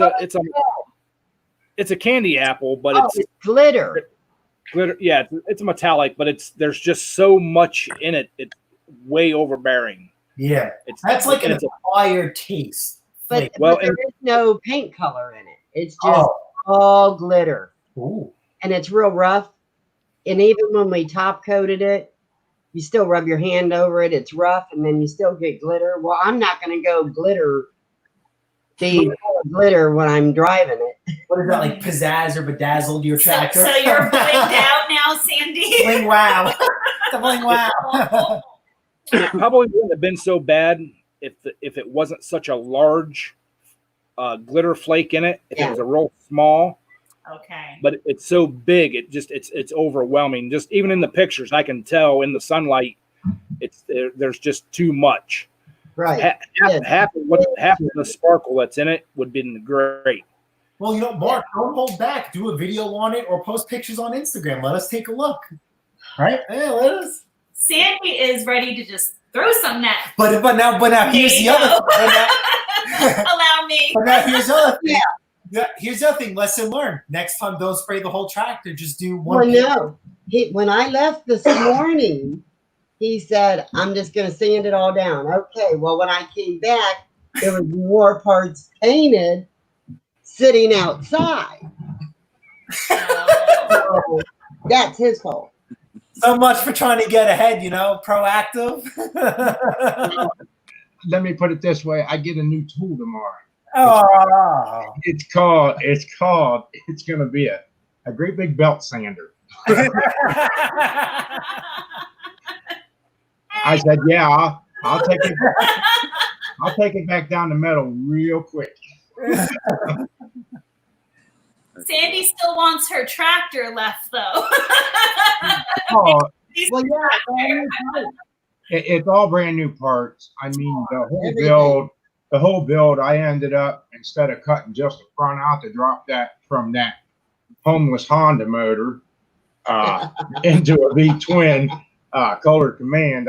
It's a candy apple, but Oh, it's it's glitter. glitter. Yeah, it's metallic, but there's just so much in it. It's way overbearing. Yeah. It's That's like an it's a- acquired taste. But, Well, but there is no paint color in it. It's just Oh. all glitter. Ooh. And it's real rough. And even when we top coated it, you still rub your hand over it. It's rough, and then you still get glitter. Well, I'm not going to go glitter when I'm driving it. What is that, like pizzazz or bedazzled your tractor? So you're blinged out now, Sandy. Bling wow. The bling wow. it probably wouldn't have been so bad if it wasn't such a large glitter flake in it. If it was a real small, Okay. but it's so big, it's overwhelming. Just even in the pictures, I can tell in the sunlight, there's just too much. Right. Half of the sparkle that's in it would have been great. Well, Mark, don't hold back. Do a video on it or post pictures on Instagram. Let us take a look. Right? Yeah, let us. Sandy is ready to just throw some net. But now here's the other thing. Allow me. But now here's the other thing. Yeah, here's the other thing. Lesson learned. Next time, don't spray the whole tractor. Just do one. Well, no. When I left this morning, he said, I'm just going to sand it all down. Okay. Well, when I came back, there was more parts painted sitting outside. So that's his fault. So much for trying to get ahead, proactive. Let me put it this way: I get a new tool tomorrow. Oh. It's going to be a great big belt sander. I said, yeah, I'll take it. I'll take it back down to metal real quick. Sandy still wants her tractor left, though. Oh, Well, yeah, it's all brand new parts. I mean, Everything. the whole build, I ended up, instead of cutting just the front out to drop that from that homeless Honda motor into a V-twin Kohler Command,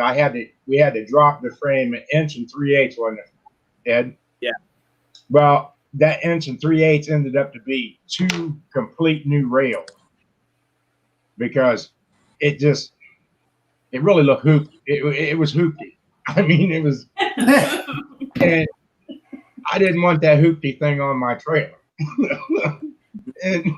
we had to drop the frame an inch and 3/8, wasn't it, Ed? Yeah. Well, that inch and 3/8 ended up to be 2 complete new rails because it really looked hoopty. It was hoopty. I mean, it was, and I didn't want that hoopty thing on my trailer. And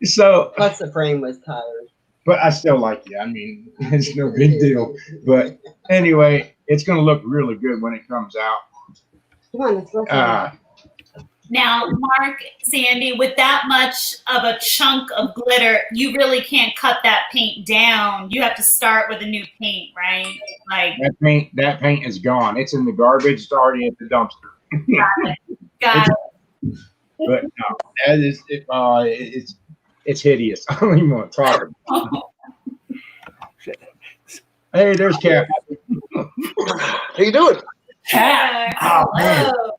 so, plus the frame was tired. but I still like it. I mean, it's no big deal. But anyway, it's going to look really good when it comes out. Come on, let's go. Now, Mark, Sandy, with that much of a chunk of glitter, you really can't cut that paint down. You have to start with a new paint, right? Like That paint is gone. It's in the garbage. It's already at the dumpster. got it. But no, that is it's hideous. I don't even want to talk about it. Hey, there's Cap. How you doing? Cat. Oh, man. Hello.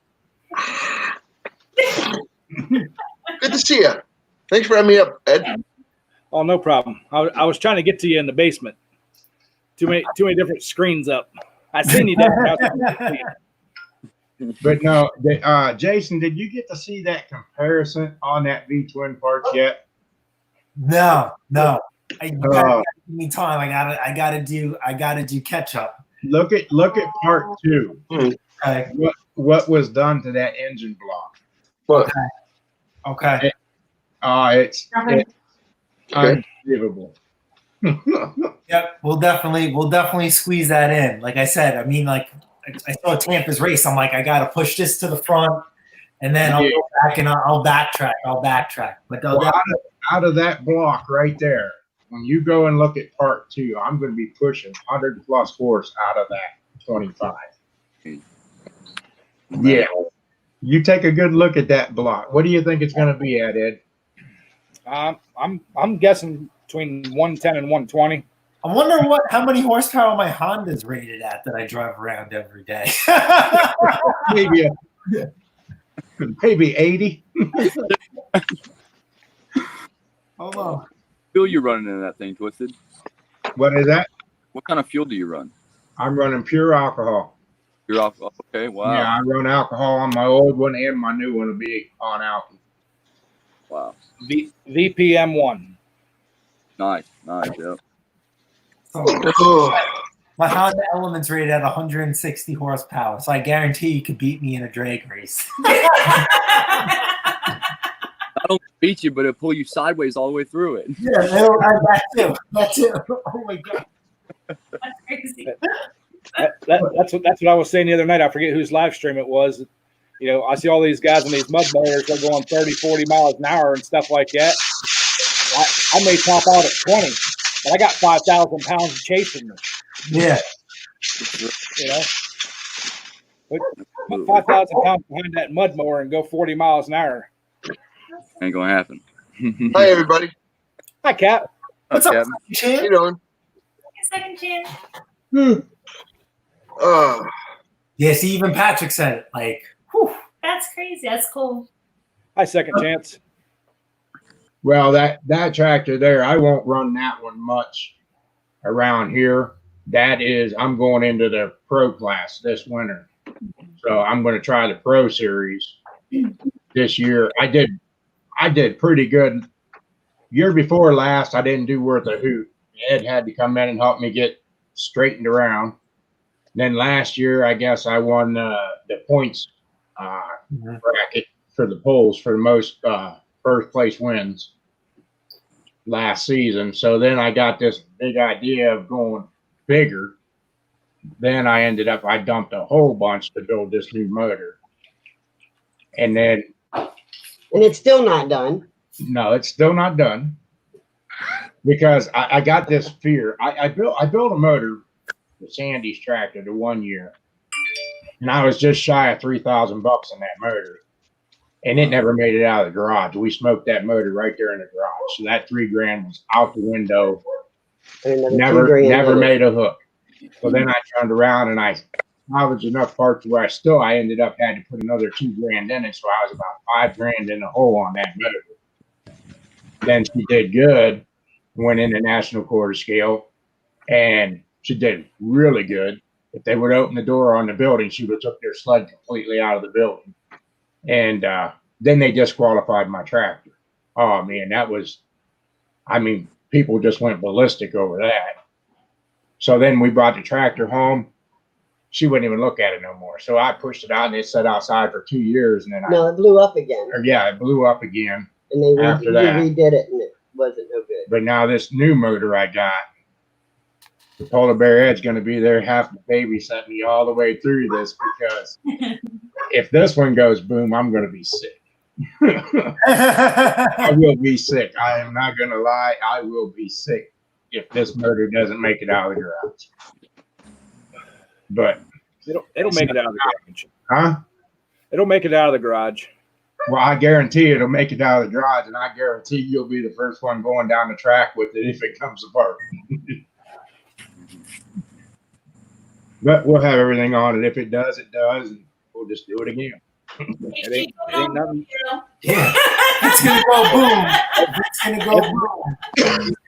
Good to see you. Thanks for having me up, Ed. Oh, no problem. I was trying to get to you in the basement. Too many different screens up. I seen you down there. But no, Jason, did you get to see that comparison on that V-twin parts yet? No. You gotta give me time. I gotta do catch up. Look at part 2. Okay. What was done to that engine block? What? Okay. It's unbelievable. Yep. We'll definitely squeeze that in. Like I said, I mean, like I saw Tampa's race. I'm like, I gotta push this to the front, and then I'll go back and I'll backtrack. But Well, out of that block right there, when you go and look at part 2, I'm going to be pushing 100 plus horse out of that 25. Yeah. You take a good look at that block. What do you think it's going to be at, Ed? I'm guessing between 110 and 120. I wonder how many horsepower my Honda's rated at that I drive around every day. Maybe 80. Hold on. Fuel you running in that thing, Twisted? What is that? What kind of fuel do you run? I'm running pure alcohol. You're off. Okay, wow. Yeah, I run alcohol on my old one and my new one will be on alcohol. Wow. VPM1. Nice. Yep. So, my Honda Element's rated at 160 horsepower, so I guarantee you could beat me in a drag race. I don't beat you, but it'll pull you sideways all the way through it. Yeah, that too. Oh my god. That's crazy. That's what I was saying the other night. I forget whose live stream it was. You know, I see all these guys on these mud mowers that are going 30, 40 miles an hour and stuff like that. I may top out at 20, but I got 5,000 pounds chasing me. Yeah. You know, put 5,000 pounds behind that mud mower and go 40 miles an hour. Ain't gonna happen. Hi, everybody. Hi, Cap. What's up, How Chan? you doing? Second chance. Yeah, see, even Patrick said it. Like, whew. That's crazy. That's cool. Hi, Second Chance. Well, that tractor there, I won't run that one much around here. I'm going into the pro class this winter. So I'm going to try the pro series this year. I did pretty good. Year before last, I didn't do worth a hoot. Ed had to come in and help me get straightened around. Then last year, I guess I won the points bracket for the polls for the most first place wins last season. So then I got this big idea of going bigger. Then I dumped a whole bunch to build this new motor. And then, And it's still not done. no, it's still not done because I got this fear. I built a motor with Sandy's tractor the 1 year, and I was just shy of $3,000 in that motor, and it never made it out of the garage. We smoked that motor right there in the garage, so that $3,000 was out the window. And another Never $2,000 in it. made a hook. So then I turned around and I salvaged enough parts where I ended up had to put another $2,000 in it, so I was about $5,000 in the hole on that motor. Then she did good, went in the national quarter scale, and she did really good. If they would open the door on the building, she would have took their sled completely out of the building. And then they disqualified my tractor. Oh man, people just went ballistic over that. So then we brought the tractor home. She wouldn't even look at it no more. So I pushed it out and it sat outside for 2 years. And then No, it blew up again. it blew up again. And they After that. redid it and it wasn't no good. But now this new motor I got, the Polar Bear Ed's going to be there, have to babysit me all the way through this because if this one goes boom, I'm going to be sick. I will be sick. I am not going to lie. I will be sick if this motor doesn't make it out of the garage. But It'll make it out of the garage. huh? It'll make it out of the garage. Well, I guarantee it'll make it out of the garage, and I guarantee you'll be the first one going down the track with it if it comes apart. But we'll have everything on it. If it does, it does, and we'll just do it again. It ain't nothing. Yeah. It's gonna go boom. It's gonna go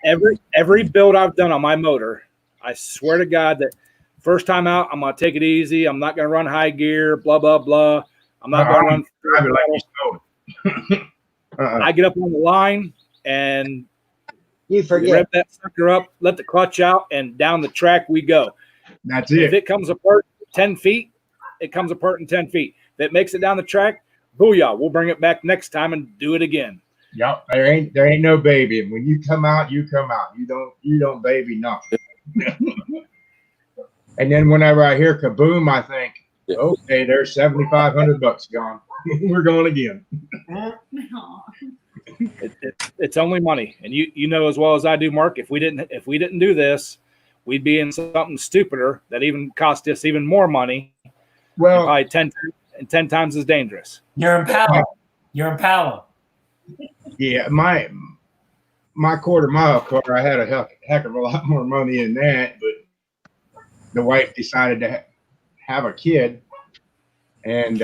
boom. Every build I've done on my motor, I swear to God that first time out, I'm gonna take it easy. I'm not gonna run high gear, blah blah blah. I'm not gonna run. Drive it like you stole it. I get up on the line and You forget. rev that sucker up, let the clutch out, and down the track we go. That's If it. it comes apart 10 feet, it comes apart in 10 feet. If it makes it down the track, booyah, we'll bring it back next time and do it again. Yep. There ain't no baby. And when you come out, you come out. You don't baby nothing. And then whenever I hear kaboom, I think, okay, there's $7,500 gone. We're going again. It's only money, and you know as well as I do, Mark. If we didn't do this, we'd be in something stupider that even cost us even more money. Well, Probably and 10 times as dangerous. You're Impala. You're Impala. Yeah, my quarter mile car, I had a heck of a lot more money in that, but the wife decided to have a kid, and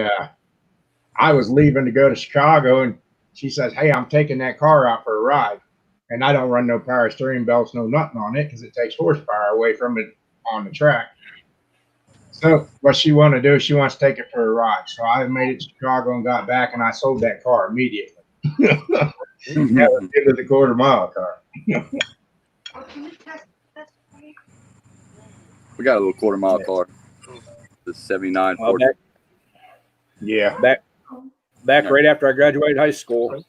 I was leaving to go to Chicago, and she says, "Hey, I'm taking that car out for a ride," and I don't run no power steering belts, no nothing on it, because it takes horsepower away from it on the track. So what she wanted to do, she wants to take it for a ride. So I made it to Chicago and got back, and I sold that car immediately. That was the end of the quarter mile car. We got a little quarter mile car. The 79 Well, Ford. Yeah. Back right after I graduated high school,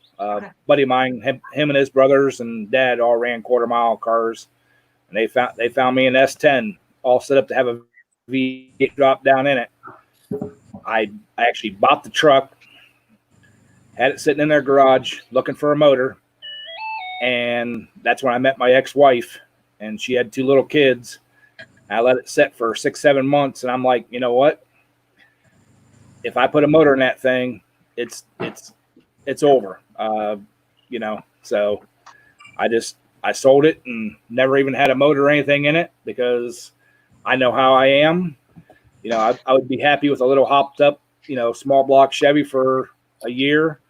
buddy of mine, him and his brothers and dad all ran quarter mile cars, and they found me an S10 all set up to have a V8 drop down in it. I actually bought the truck, had it sitting in their garage looking for a motor, and that's when I met my ex-wife, and she had 2 little kids. I let it sit for 6-7 months, and I'm like, you know what? If I put a motor in that thing, it's over. You know, so I sold it and never even had a motor or anything in it, because I know how I am. You know, I would be happy with a little hopped up, you know, small block Chevy for a year.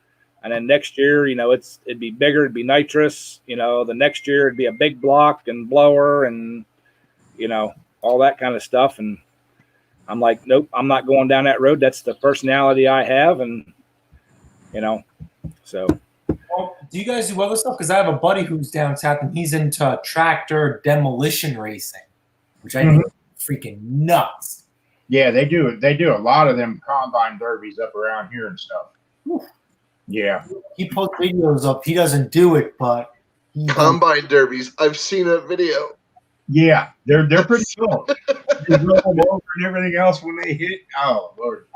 And then next year, you know, it'd be bigger, it'd be nitrous. You know, the next year it'd be a big block and blower and, you know, all that kind of stuff. And I'm like, nope, I'm not going down that road. That's the personality I have. And, you know, so. Well, do you guys do other stuff? Because I have a buddy who's down south and he's into tractor demolition racing, which I think is freaking nuts. Yeah, they do a lot of them combine derbies up around here and stuff. Whew. Yeah. He posts videos up. He doesn't do it, but he does. Combine derbies. I've seen a video. Yeah, they're pretty cool. They roll them over and everything else when they hit. Oh, Lord.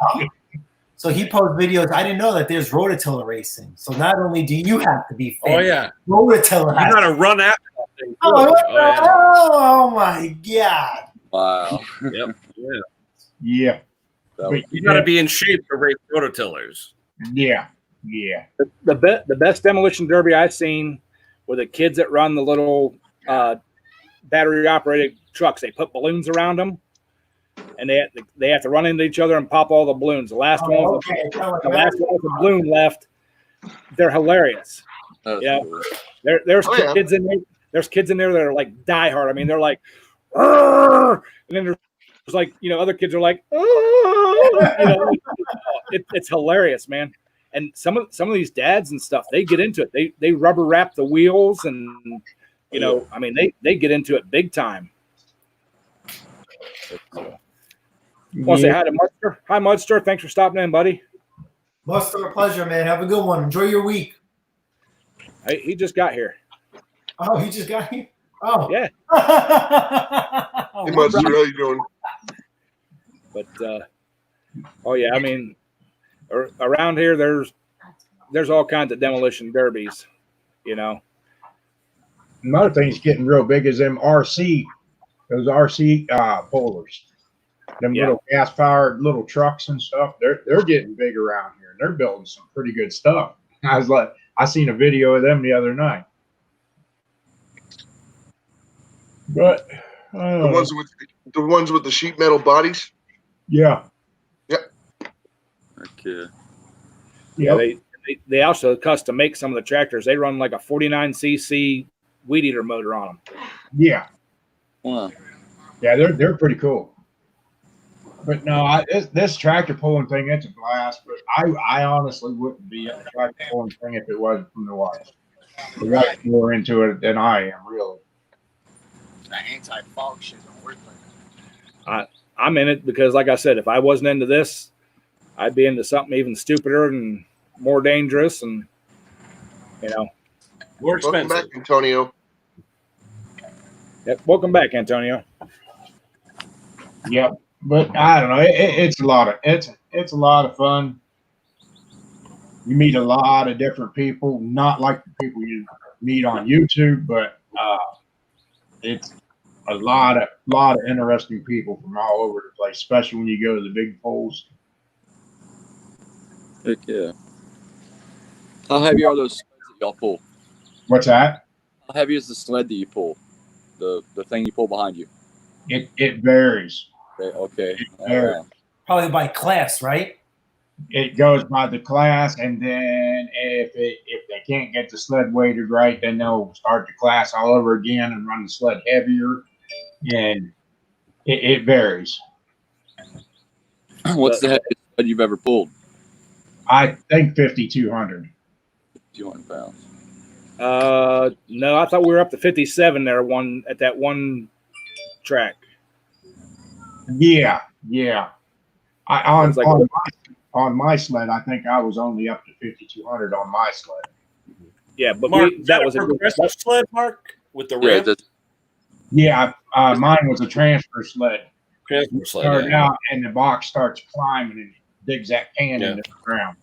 So he posts videos. I didn't know that there's rototiller racing. So not only do you have to be fit, Oh yeah, rototiller you has got to run after that thing. Too. oh my God. Wow. Yep. Yeah. Yeah. That But You got to be in shape to race rototillers. Yeah. Yeah. The best demolition derby I've seen were the kids that run the little battery operated trucks. They put balloons around them, and they have to run into each other and pop all the balloons. The last one with the balloon left. They're hilarious. That's Yeah. cool. There's Oh, yeah. kids in there. There's kids in there that are like diehard. I mean, they're like, "Arr!" And then there's like, you know, other kids are like, "Oh," you know, it's hilarious, man. And some of these dads and stuff, they get into it. They rubber wrap the wheels, and you know, I mean, they get into it big time. Want to say hi to Mudster? Hi, Mudster. Thanks for stopping in, buddy. Most our pleasure, man. Have a good one. Enjoy your week. He just got here. Oh, he just got here? Oh. Yeah. Hey, Mudster, how you doing? But oh yeah, I mean, around here there's all kinds of demolition derbies, you know. Another thing that's getting real big is those RC pullers. Them Yeah. little gas powered little trucks and stuff. They're getting big around here. They're building some pretty good stuff. I seen a video of them the other night. But The ones with the sheet metal bodies. yeah. Okay. Yeah, Yep. they also custom make some of the tractors. They run like a 49cc weed eater motor on them. Yeah. Wow. Yeah, they're pretty cool. But no, this tractor pulling thing, it's a blast. But I honestly wouldn't be a tractor pulling thing if it wasn't from the wife. The guy's more into it than I am, really. That anti-fog shit don't work like that. I'm in it because, like I said, if I wasn't into this, I'd be into something even stupider and more dangerous, and you know. More Welcome expensive. back, Antonio. Yep. Welcome back, Antonio. Yep. But I don't know. It's a lot of fun. You meet a lot of different people, not like the people you meet on YouTube, but it's a lot of interesting people from all over the place, especially when you go to the big polls. Heck yeah. How heavy are those sleds that y'all pull? What's that? How heavy is the sled that you pull? The thing you pull behind you? It varies. Okay. varies. Probably by class, right? It goes by the class, and then if they can't get the sled weighted right, then they'll start the class all over again and run the sled heavier, and it varies. What's the heaviest sled you've ever pulled? I think 5,200. 200 pounds. No, I thought we were up to 57 there at that one track. Yeah. It's like- On my sled, I think I was only up to 5,200 on my sled. Yeah, but Mark, that was a progressive sled, Mark, with the Yeah, ramp. that's, Yeah, mine was a transfer sled. Transfer sled. Start Yeah. out, and the box starts climbing and digs that pan Yeah. into the ground.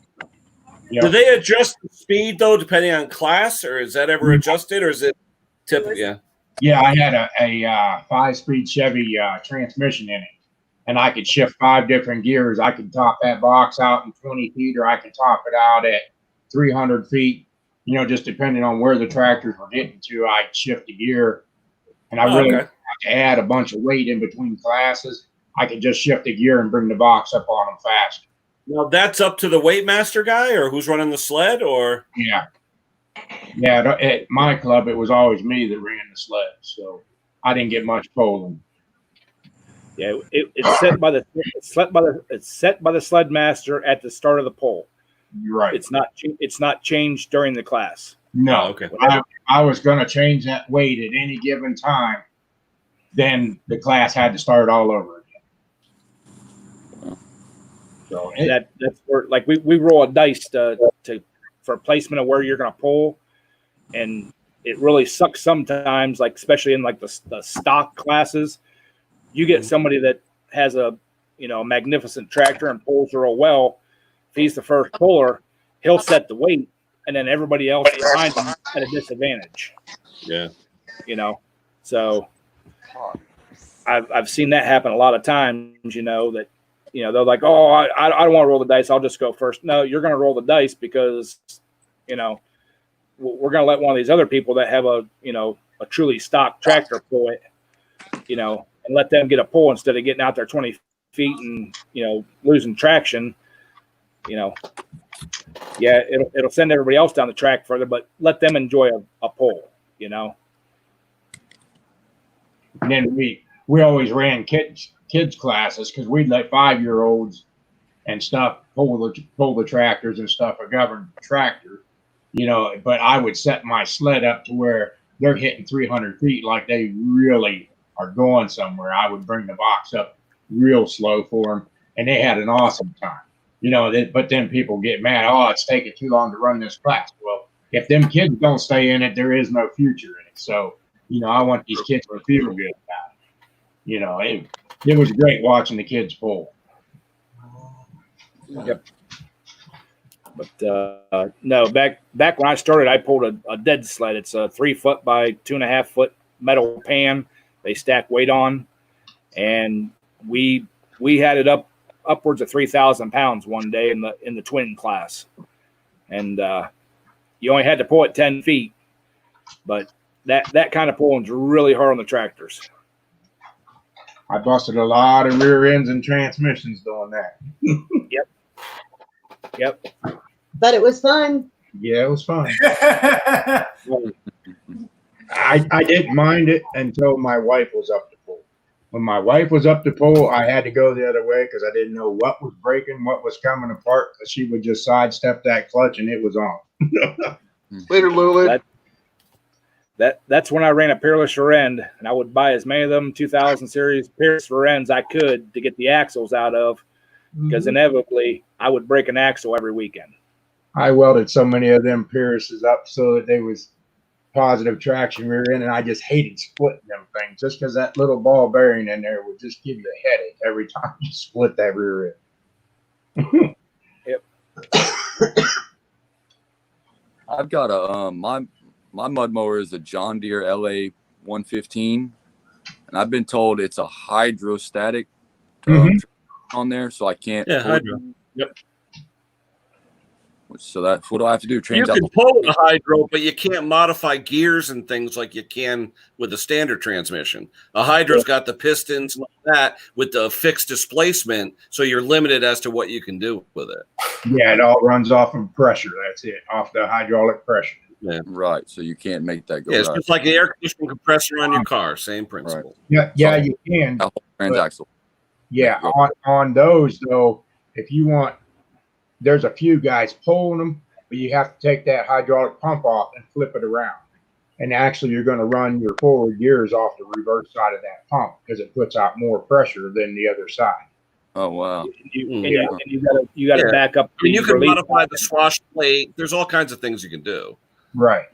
Do they adjust the speed though, depending on class, or is that ever adjusted, or is it typical? Yeah. Yeah, I had a 5-speed Chevy transmission in it, and I could shift 5 different gears. I could top that box out in 20 feet, or I could top it out at 300 feet. You know, just depending on where the tractors were getting to, I'd shift the gear. And I really Okay. had to add a bunch of weight in between classes. I could just shift the gear and bring the box up on them fast. Now that's up to the weight master guy, or who's running the sled, or Yeah. At my club, it was always me that ran the sled, so I didn't get much polling. Yeah, it's set by the sled master at the start of the poll. You're right. It's not changed during the class. No. Oh, okay. I was going to change that weight at any given time. Then the class had to start all over again. So That's where, like, we roll a dice for placement of where you're going to pull, and it really sucks sometimes, like especially in like the stock classes. You get somebody that has a magnificent tractor and pulls real well. If he's the first puller, he'll set the weight, and then everybody else behind him at a disadvantage. yeah. So I've seen that happen a lot of times. That they're like, oh, I don't want to roll the dice. I'll just go first. No, you're going to roll the dice because we're going to let one of these other people that have a truly stock tractor pull it, and let them get a pull instead of getting out there 20 feet and losing traction. Yeah, it'll send everybody else down the track further, but let them enjoy a pull. And then we always ran kids classes because we'd let 5-year-olds and stuff pull the tractors and stuff, a governed tractor, but I would set my sled up to where they're hitting 300 feet like they really are going somewhere. I would bring the box up real slow for them, and they had an awesome time. But then people get mad. Oh, it's taking too long to run this class. Well, if them kids don't stay in it, there is no future in it. So, I want these kids to feel good about it. It was great watching the kids pull. Yep. But no, back when I started, I pulled a dead sled. It's a 3 foot by 2.5 foot metal pan. They stack weight on, and we had it upwards of 3,000 pounds one day in the twin class, and you only had to pull it 10 feet, but that kind of pulling is really hard on the tractors. I busted a lot of rear ends and transmissions doing that. Yep. But it was fun. Yeah, it was fun. I didn't mind it until my wife was up to pull. When my wife was up to pull, I had to go the other way because I didn't know what was breaking, what was coming apart, because she would just sidestep that clutch and it was on. Later, Lulu. That's when I ran a Peerless rear end, and I would buy as many of them 2000 series Peerless rear ends I could to get the axles out of, because inevitably I would break an axle every weekend. I welded so many of them Pierces up so that they was positive traction rear end, and I just hated splitting them things just because that little ball bearing in there would just give you a headache every time you split that rear end. Yep. I've got a my mud mower is a John Deere LA 115, and I've been told it's a hydrostatic on there, so I can't. Yeah, hydro. Yep. So that's what do I have to do? You Change out can the pull with a hydro, but you can't modify gears and things like you can with a standard transmission. A hydro's got the pistons like that with the fixed displacement, so you're limited as to what you can do with it. Yeah, it all runs off of pressure. That's it, off the hydraulic pressure. right. So you can't make that go Yeah, it's right. just like the air conditioning compressor on your car. Same principle. Yeah, yeah, you can. That whole transaxle. Yeah, on those though, if you want, there's a few guys pulling them, but you have to take that hydraulic pump off and flip it around. And actually, you're going to run your forward gears off the reverse side of that pump because it puts out more pressure than the other side. Oh wow. You got to back up. I mean, you the can release modify valve. the swash plate. There's all kinds of things you can do. Right.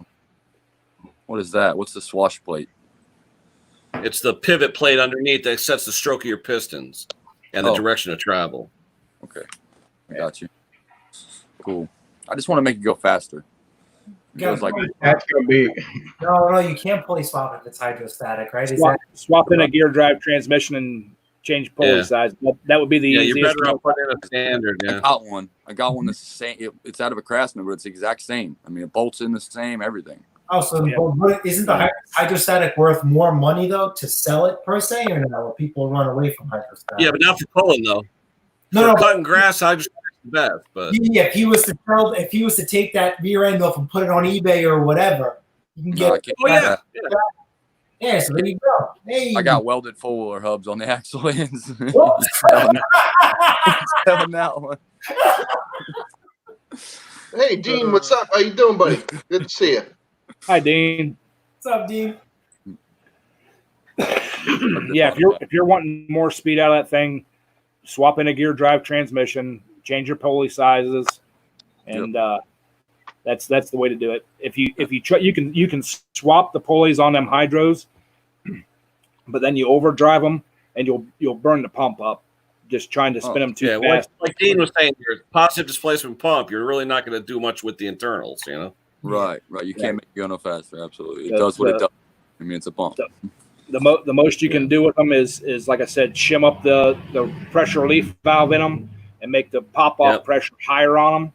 What is that? What's the swash plate? It's the pivot plate underneath that sets the stroke of your pistons and the Oh. direction of travel. Okay, I got you. Cool. I just want to make it go faster. It goes like That's going to be. No, you can't pulley swap if it's hydrostatic, right? Is Swap in a gear drive transmission and change pulley Yeah. size. That would be the Yeah, easiest. you're better off putting in a standard. I Yeah. got one. I got one that's the same. It's out of a Craftsman, but it's the exact same. I mean, it bolts in the same, everything. Oh, so Yeah. but isn't the hydrostatic worth more money though to sell it per se, or no? People run away from hydrostatic. Yeah, but not for pulling though. no, For cutting grass, I just the best. But yeah. If he was to take that rear end off and put it on eBay or whatever, you can No, I get. can't oh do yeah, that. yeah. Yeah, so there you go. Hey, I got welded four-wheeler hubs on the axle ends. Whoops. Selling that one. Hey, Dean, what's up? How you doing, buddy? Good to see you. Hi, Dean. What's up, Dean? Yeah, if you're wanting more speed out of that thing, swap in a gear drive transmission, change your pulley sizes, and that's the way to do it. If you try, you can swap the pulleys on them hydros, but then you overdrive them and you'll burn the pump up just trying to spin them too Yeah, fast. like Dean was saying, your positive displacement pump, you're really not going to do much with the internals, you know? Right. You can't make it go no faster. Absolutely, it That's, does what it does. I mean, it's a pump. The most you can do with them is like I said, shim up the pressure relief valve in them and make the pop off pressure higher on them.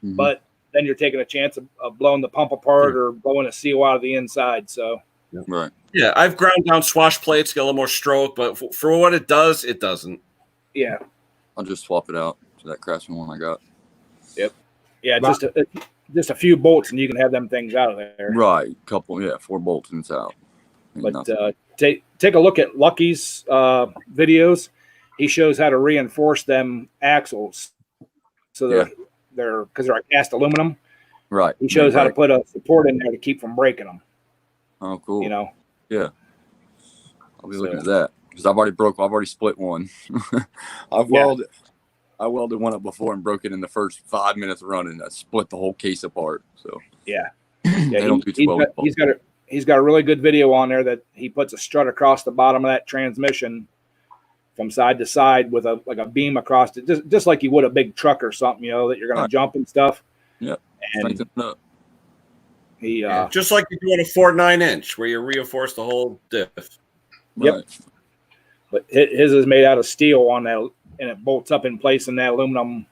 Mhm. But then you're taking a chance of blowing the pump apart or blowing a seal out of the inside. So Right. Yeah, I've ground down swash plates, get a little more stroke, but for what it does, it doesn't. yeah, I'll just swap it out to that Craftsman one I got. yeah, just a few bolts and you can have them things out of there. Right. Couple. Yeah. 4 bolts and it's out. Ain't But nothing. take a look at Lucky's videos. He shows how to reinforce them axles, so they're because they're cast aluminum. Right. He shows how to Right. put a support in there to keep from breaking them. Oh, cool. You know, I'll be looking at that because I've already split one. I welded one up before and broke it in the first 5 minutes of running. I split the whole case apart. So yeah, they don't do too well with bolts. he's got a really good video on there that he puts a strut across the bottom of that transmission from side to side with a beam across it, just like you would a big truck or something, you know, that you're going to jump and stuff. Yep. And Strengthen it up. he Just like you do on a 4 9-inch where you reinforce the whole diff. Yep. Right. but his is made out of steel on that, and it bolts up in place in that aluminum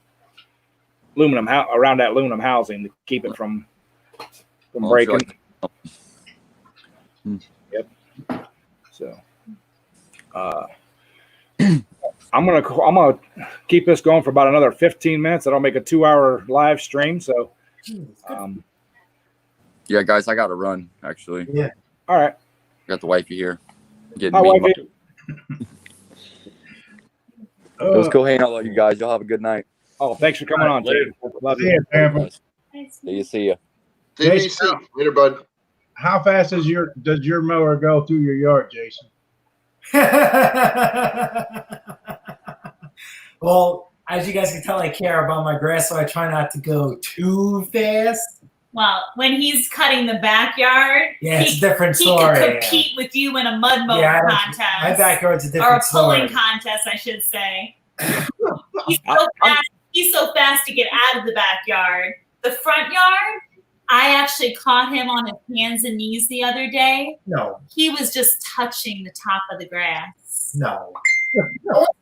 around that aluminum housing to keep it from Well, breaking. Hmm. Yep. So, I'm gonna keep this going for about another 15 minutes. That'll make a 2-hour live stream. So, Yeah, guys, I got to run actually. Yeah. all right. Got the wifey here. Getting Hi, me. wifey. It was cool hanging out with you guys. Y'all have a good night. Oh, thanks for coming on, Later. Jay. Love Yeah, you. Tampa. See you. DVC. Later, bud. How fast does your mower go through your yard, Jason? Well, as you guys can tell, I care about my grass, so I try not to go too fast. Well, when he's cutting the backyard, Yeah, it's he, a different he story. could compete with you in a mud mowing Yeah, contest. my backyard's a or a different pulling story. contest, I should say. He's so fast to get out of the backyard. The front yard, I actually caught him on his hands and knees the other day. No, He was just touching the top of the grass. no.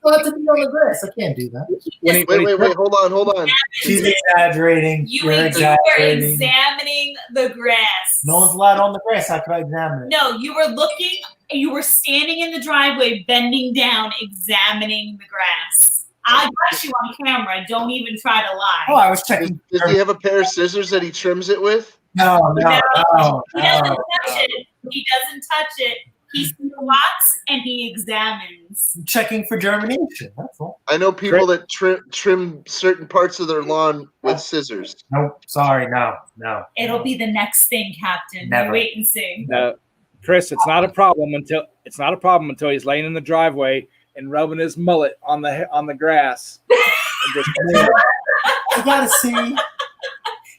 want to be on the grass. I can't do that. When he, Wait. Hold on. She's exaggerating. You You're were exaggerating. examining the grass. No one's allowed on the grass. How could I examine it? No, you were looking. You were standing in the driveway, bending down, examining the grass. I got you on camera. Don't even try to lie. Oh, I was checking. Does he have a pair of scissors that he trims it with? No. He doesn't touch it. He doesn't touch it. He squats and he examines. I'm checking for germination. That's all. I know people that trim certain parts of their lawn with scissors. Nope. Sorry. No. It'll be the next thing, Captain. Never. You wait and see. Chris, it's not a problem until he's laying in the driveway and rubbing his mullet on the grass. And just, You gotta see.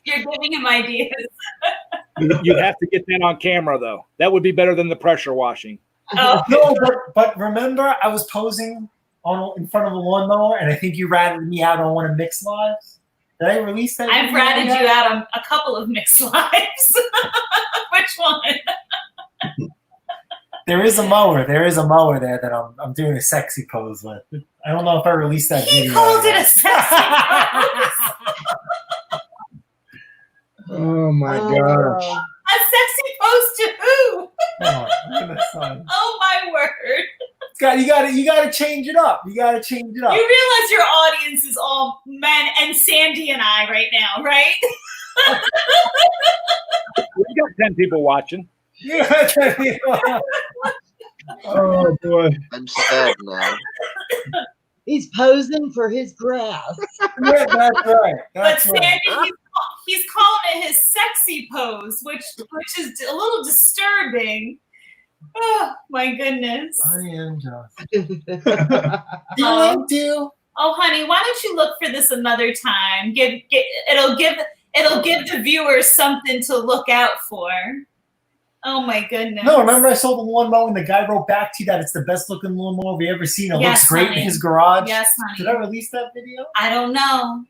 You're giving him ideas. you have to get that on camera, though. That would be better than the pressure washing. Oh. No, but remember, I was posing in front of a lawnmower, and I think you ratted me out on one of Mixed Lives. Did I release that? I've video ratted yet? you out on a couple of mixed lives. Which one? There is a mower there that I'm doing a sexy pose with. I don't know if I released that He video. called it yet. a sexy pose. Oh my gosh. A sexy pose to who? Oh, goodness, son. Oh my word. You gotta change it up. You gotta change it up. You realize your audience is all men and Sandy and I right now, right? We got 10 people watching. Oh boy. I'm sad now. He's posing for his grass. Yeah, that's right. But That's right. Sandy, he's calling it his sexy pose, which is a little disturbing. Oh my goodness. I am just. Oh, honey, why don't you look for this another time? It'll give the viewers something to look out for. Oh my goodness. No, remember I sold the lawnmower and the guy wrote back to you that it's the best looking lawnmower we ever seen. It Yes, looks great honey. in his garage. Yes, honey. Did I release that video? I don't know,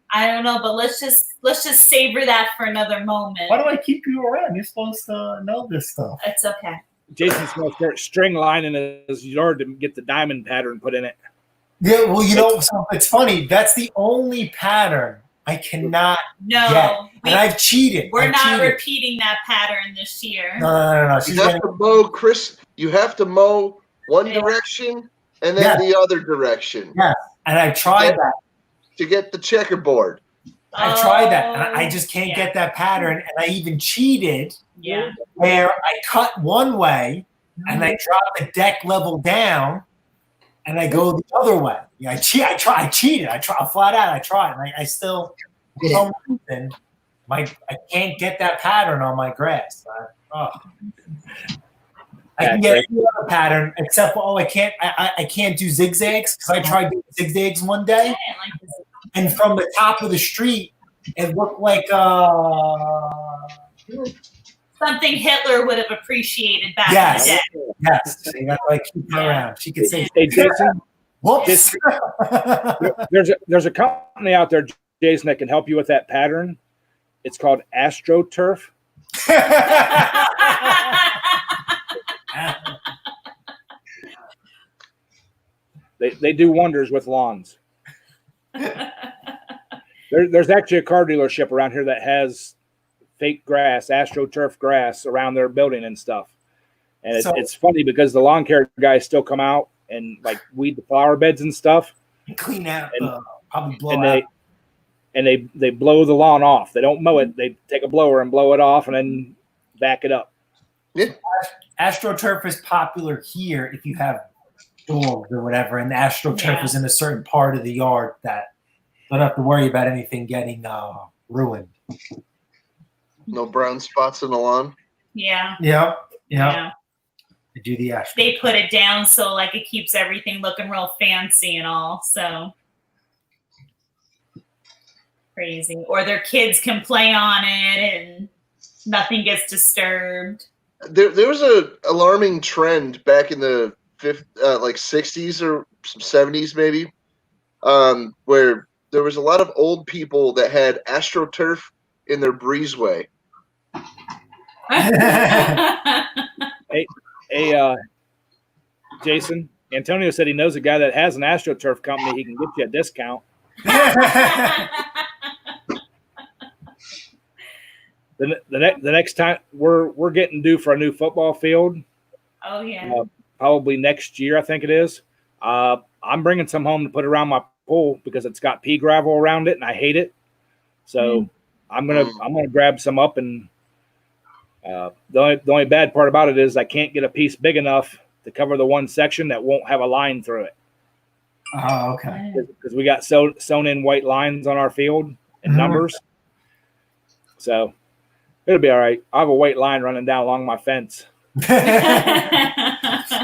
but let's just savor that for another moment. Why do I keep you around? You're supposed to know this stuff. It's okay. Jason's going to start string lining his yard to get the diamond pattern put in it. Yeah, well, you know, so it's funny. That's the only pattern I cannot get. No, And I've cheated. we're I've not cheated. repeating that pattern this year. No. She's You have getting, to mow, Chris. You have to mow one Yeah. direction and then Yeah. the other direction and I've tried that. to get the checkerboard. I've tried that, and I Oh, just can't yeah. get that pattern. And I even cheated Yeah. where I cut one way and I drop the deck level down, and I go the other way. Yeah, I cheated. I flat out. I tried. And I still, for some reason, I can't get that pattern on my grass. I can get any other pattern except for I can't do zigzags because I tried doing zigzags one I day, didn't like this. and from the top of the street, it looked like Something Hitler would have appreciated back Yes. in the day. yes. See, that's why I keep her around. She could say, Hey, Jason, "Whoops." there's a company out there, Jason, that can help you with that pattern. It's called AstroTurf. They do wonders with lawns. There's actually a car dealership around here that has fake grass, AstroTurf grass around their building and stuff. And it's funny because the lawn care guys still come out and like weed the flower beds and stuff. Clean out, And- probably blow and out. they blow the lawn off. They don't mow it. They take a blower and blow it off and then back it up. AstroTurf is popular here if you have dogs or whatever, and the AstroTurf is in a certain part of the yard that don't have to worry about anything getting ruined. No brown spots in the lawn. Yeah. Yeah. I do the AstroTurf. They put it down so like it keeps everything looking real fancy and all. So crazy. Or their kids can play on it and nothing gets disturbed. There was a alarming trend back in the 60s or some 70s maybe, where there was a lot of old people that had AstroTurf in their breezeway. Hey, Jason, Antonio said he knows a guy that has an AstroTurf company. He can get you a discount. The next time we're getting due for a new football field. Oh yeah. Probably next year, I think it is. I'm bringing some home to put around my pool because it's got pea gravel around it, and I hate it. So I'm gonna grab some up, and the only bad part about it is I can't get a piece big enough to cover the one section that won't have a line through it. Oh, okay. Because we got sewn in white lines on our field and numbers. So it'll be all right. I have a white line running down along my fence.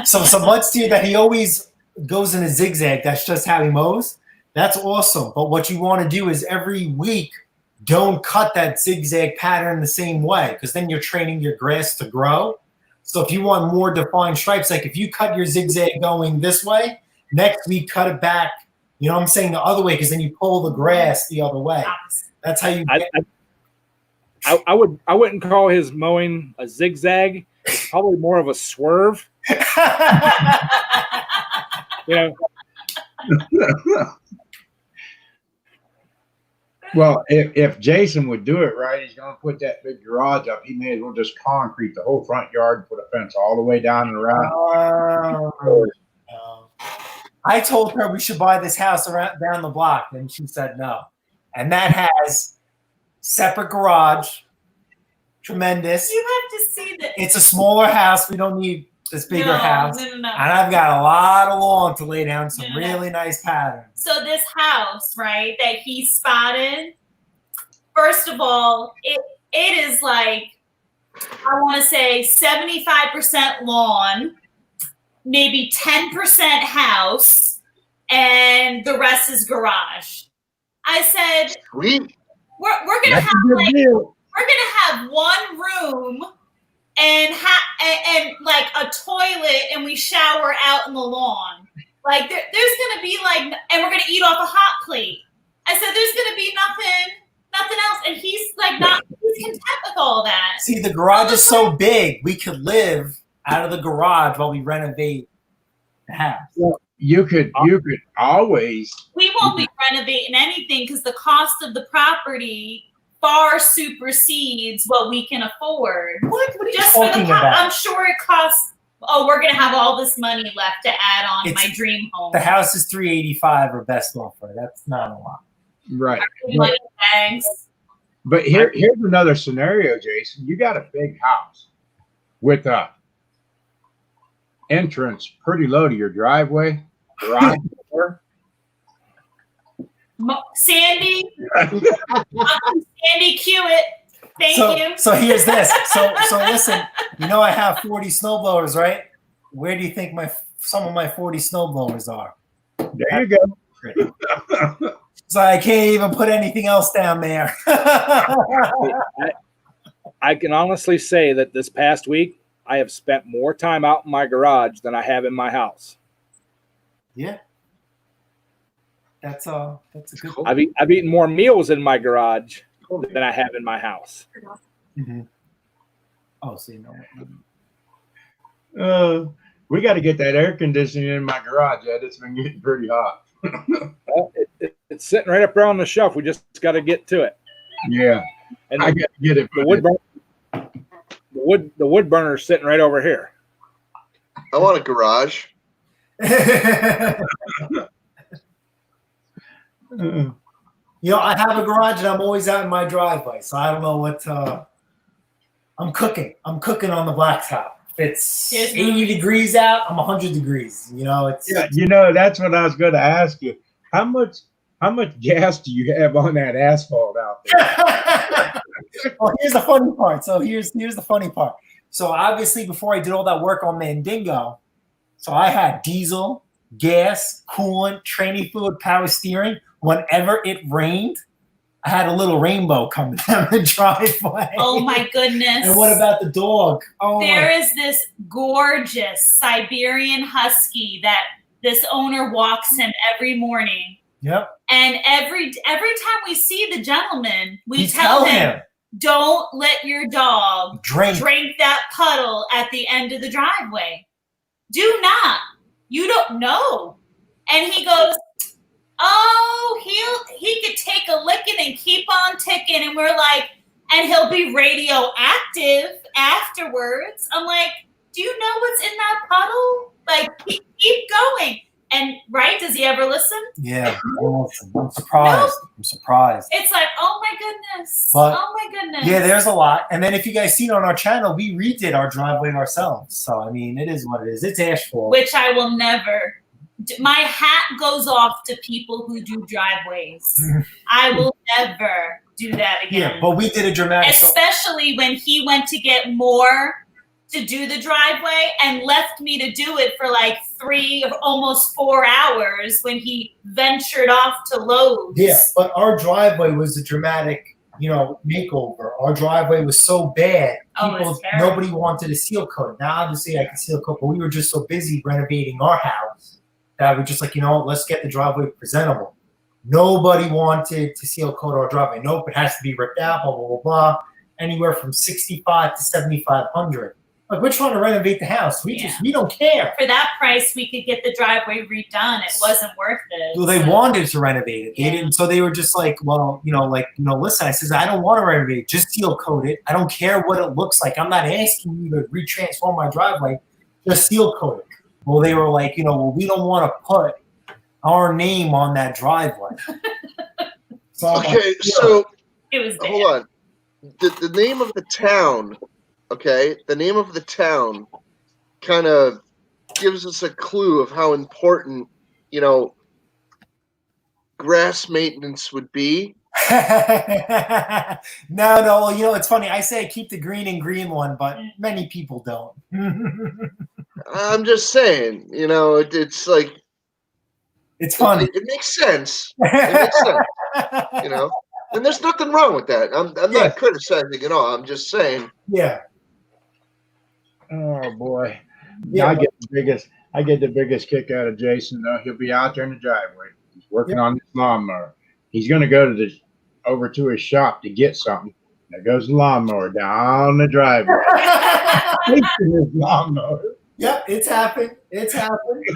So Mud Steer that he always goes in a zigzag. That's just how he mows. That's awesome. But what you want to do is every week, don't cut that zigzag pattern the same way, because then you're training your grass to grow. So if you want more defined stripes, like if you cut your zigzag going this way, next week cut it back, you know what I'm saying, the other way, because then you pull the grass the other way. That's how you get I wouldn't call his mowing a zigzag. It's probably more of a swerve. You know. Well, if Jason would do it right, he's going to put that big garage up. He may as well just concrete the whole front yard and put a fence all the way down and around. I told her we should buy this house down the block, and she said no. And that has separate garage, tremendous. You have to see that. It's a smaller house. We don't need this bigger house. No. And I've got a lot of lawn to lay down some really nice patterns. So this house, right, that he spotted, first of all, it is like, I want to say 75% lawn, maybe 10% house, and the rest is garage. I said, Sweet. we're gonna have one room and like a toilet, and we shower out in the lawn. Like there's gonna be like, and we're gonna eat off a hot plate. I said there's gonna be nothing else, and he's like he's content with all that. See, the garage is so big, we could live out of the garage while we renovate the house. Well, you could always. We won't be renovating anything because the cost of the property far supersedes what we can afford. What are you Just talking about? I'm sure it costs. Oh, we're gonna have all this money left to add on my dream home. The house is $385 or best offer. That's not a lot. Right. Money bags. But here's another scenario, Jason. You got a big house with a entrance pretty low to your driveway. Garage door. Sandy, Sandy Hewitt. Thank you. So here's this. So listen. You know I have 40 snowblowers, right? Where do you think some of my 40 snowblowers are? There you go. So I can't even put anything else down there. I can honestly say that this past week I have spent more time out in my garage than I have in my house. Yeah. That's a good. I've eaten more meals in my garage than I have in my house. Mm-hmm. Oh, so you know. We got to get that air conditioning in my garage. Yeah, it's been getting pretty hot. Well, it's sitting right up there on the shelf. We just got to get to it. Yeah, and I got to get it. The wood burner's sitting right over here. I want a garage. You know, I have a garage and I'm always out in my driveway, so I don't know what. I'm cooking on the blacktop. It's 80 degrees out. I'm 100 degrees. You know, it's. Yeah, you know, that's what I was going to ask you. How much gas do you have on that asphalt out there? Well, here's the funny part. So here's the funny part. So obviously, before I did all that work on Mandingo, so I had diesel, gas, coolant, training fluid, power steering. Whenever it rained, I had a little rainbow coming down the driveway. Oh my goodness. And what about the dog? Oh, there is this gorgeous Siberian Husky that this owner walks him every morning. Yep. And every time we see the gentleman, we tell him, don't let your dog drink that puddle at the end of the driveway. Do not. You don't know. And he goes, oh, he could take a licking and keep on ticking. And we're like, and he'll be radioactive afterwards. I'm like, do you know what's in that puddle? Like, keep going. And right, does he ever listen? Yeah, I'm surprised. Nope. I'm surprised. It's like, oh my goodness. But- oh my goodness. Yeah, there's a lot. And then if you guys seen on our channel, we redid our driveway ourselves. So I mean, it is what it is. It's asphalt. Which I will never. My hat goes off to people who do driveways. I will never do that again. Yeah, but we did a dramatic. Especially when he went to get more to do the driveway and left me to do it for like 3 or almost 4 hours when he ventured off to Lowe's. Yeah, but our driveway was a dramatic, makeover. Our driveway was so bad. Oh, it's terrible. Nobody wanted to seal coat. Now obviously I can seal coat, but we were just so busy renovating our house that we're just like, let's get the driveway presentable. Nobody wanted to seal coat our driveway. Nope, it has to be ripped out, blah, blah, blah, blah. Anywhere from $6,500 to $7,500. Like, we're trying to renovate the house. We don't care. For that price, we could get the driveway redone. It wasn't worth it. Well, they wanted to renovate it. They didn't. So they were just like, well, listen, I says, I don't want to renovate it. Just seal coat it. I don't care what it looks like. I'm not asking you to retransform my driveway. Just seal coat it. Well, they were like, we don't want to put our name on that driveway. So Okay, so It was bad. hold on. The name of the town, okay? The name of the town kind of gives us a clue of how important, grass maintenance would be. no. Well, it's funny. I say keep the green and green one, but many people don't. I'm just saying, it's like It's funny. It makes sense. It makes sense, And there's nothing wrong with that. I'm not criticizing at all. I'm just saying. Yeah. Oh boy. Yeah, I get the biggest kick out of Jason though. He'll be out there in the driveway. He's working on his lawnmower. He's gonna go over to his shop to get something. There goes the lawnmower down the driveway. Fixing his lawnmower. Yep, it's happened. It's happened.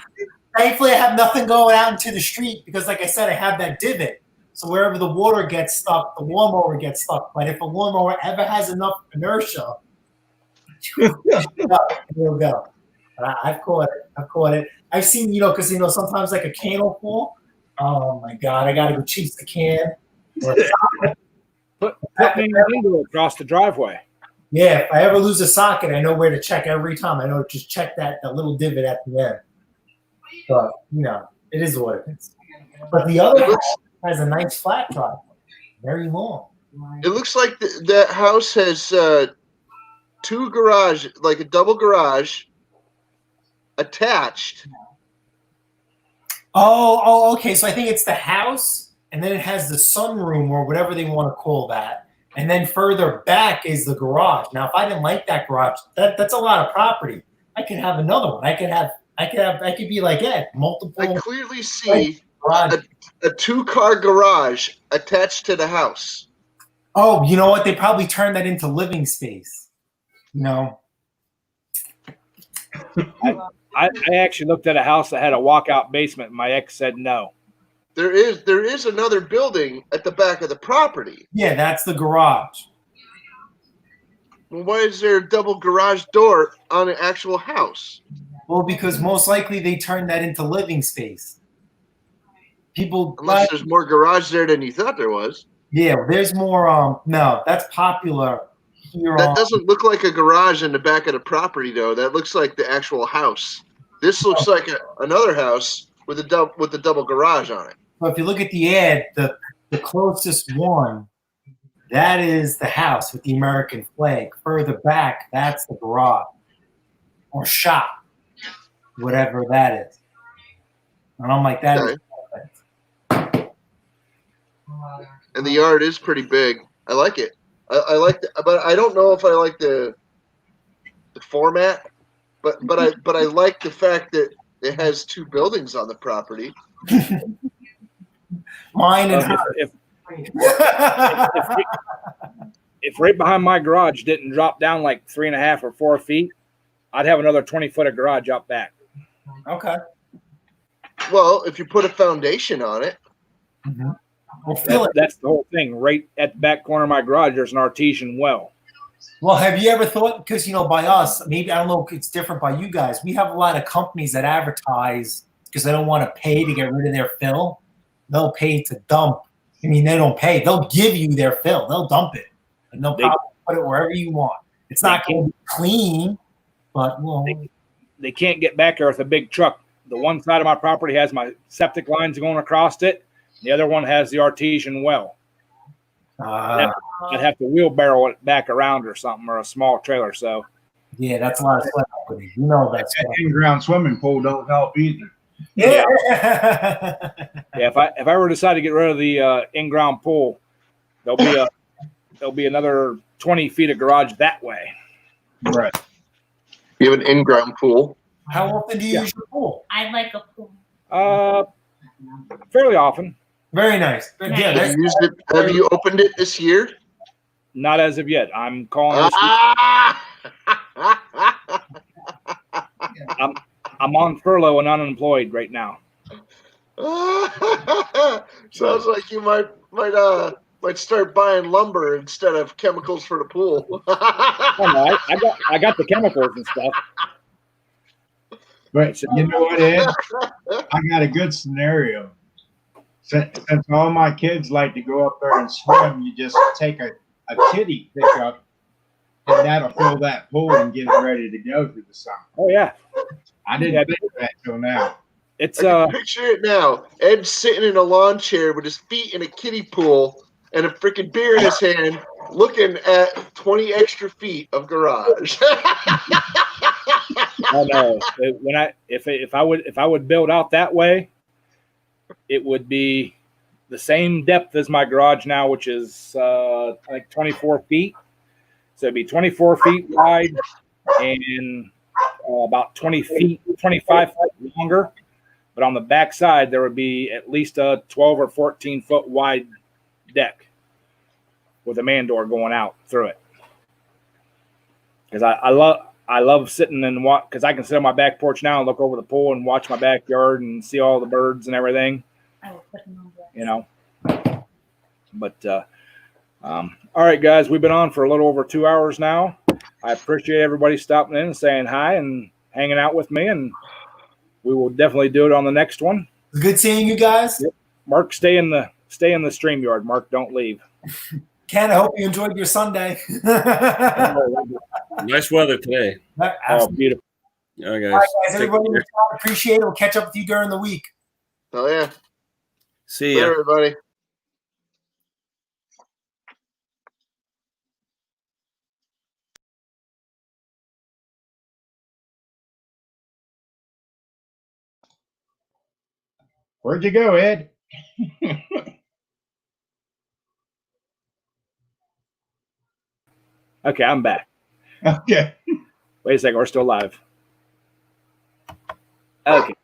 Thankfully, I have nothing going out into the street because, like I said, I have that divot. So wherever the water gets stuck, the lawnmower gets stuck. But if a lawnmower ever has enough inertia, it'll go. I've caught it. I've seen, because, sometimes like a can will fall. Oh, my God. I got to go chase the can. Put me window across the driveway. Yeah, if I ever lose a socket, I know where to check every time. I know to just check that little divot at the end. But, it is what it is. But the other house has a nice flat driveway. Very long. It looks like that house has 2 garage, like a double garage attached. Oh, okay. So I think it's the house, and then it has the sunroom or whatever they want to call that. And then further back is the garage. Now, if I didn't like that garage, that's a lot of property. I could have another one. I could be like Ed, multiple. I clearly see garage. a 2-car garage attached to the house. Oh, you know what? They probably turned that into living space. I actually looked at a house that had a walkout basement, and my ex said no. There is another building at the back of the property. Yeah, that's the garage. Well, why is there a double garage door on an actual house? Well, because most likely they turned that into living space. People, Unless there's more garage there than you thought there was. yeah, there's more. No, that's popular here. That doesn't look like a garage in the back of the property, though. That looks like the actual house. This looks like another house with a double garage on it. But if you look at the ad, the closest one, that is the house with the American flag. Further back, that's the garage or shop, whatever that is. And I'm like, that is perfect. And the yard is pretty big. I like it. I like the, but I don't know if I like the format. But I like the fact that it has 2 buildings on the property. Mine and If right behind my garage didn't drop down like 3.5 or 4 feet, I'd have another 20 foot of garage out back. Okay. Well, if you put a foundation on it. Well, fill it. That's the whole thing. Right at the back corner of my garage, there's an artesian well. Well, have you ever thought, because, by us, maybe, I don't know if it's different by you guys, we have a lot of companies that advertise because they don't want to pay to get rid of their fill. They'll pay to dump. I mean, they don't pay. They'll give you their fill. They'll dump it. And no problem. Put it wherever you want. It's not going to be clean, but, They can't get back there with a big truck. The one side of my property has my septic lines going across it. The other one has the artesian well. I'd have to wheelbarrow it back around or something, or a small trailer. So yeah, that's a lot of sweat equity. You know that. That in-ground swimming pool don't help either. Yeah. yeah, if I were to decide to get rid of the in-ground pool, there'll be another 20 feet of garage that way. Right. You have an in-ground pool. How often do you use your pool? I like a pool. Fairly often. Very nice. Nice. Yeah, Have you used it? Have you opened it this year? Not as of yet. I'm calling this. I'm on furlough and unemployed right now. Sounds like you might start buying lumber instead of chemicals for the pool. Oh, no, I got the chemicals and stuff. But you know what, Ed? I got a good scenario. Since all my kids like to go up there and swim, you just take a kiddie pickup, and that'll fill that pool and get it ready to go through the summer. Oh yeah, I didn't think of that till now. It's I can picture it now. Ed's sitting in a lawn chair with his feet in a kiddie pool and a freaking beer in his hand, looking at 20 extra feet of garage. Oh no! If I would build out that way, it would be the same depth as my garage now, which is like 24 feet. So it'd be 24 feet wide and about 25 feet longer. But on the back side, there would be at least a 12 or 14 foot wide deck with a man door going out through it. Because I love sitting and watch, because I can sit on my back porch now and look over the pool and watch my backyard and see all the birds and everything. I will put them on blast. You know. But all right, guys, we've been on for a little over 2 hours now. I appreciate everybody stopping in and saying hi and hanging out with me, and we will definitely do it on the next one. Good seeing you guys. Yep. Mark, stay in the StreamYard. Mark, don't leave. Ken, I hope you enjoyed your Sunday. Nice weather today. Oh, beautiful. All right, guys. All right, guys, Take everybody, care. appreciate it. We'll catch up with you during the week. Oh yeah. See Bye, ya. everybody. Where'd you go, Ed? Okay, I'm back. Okay. Wait a second. We're still live. Okay.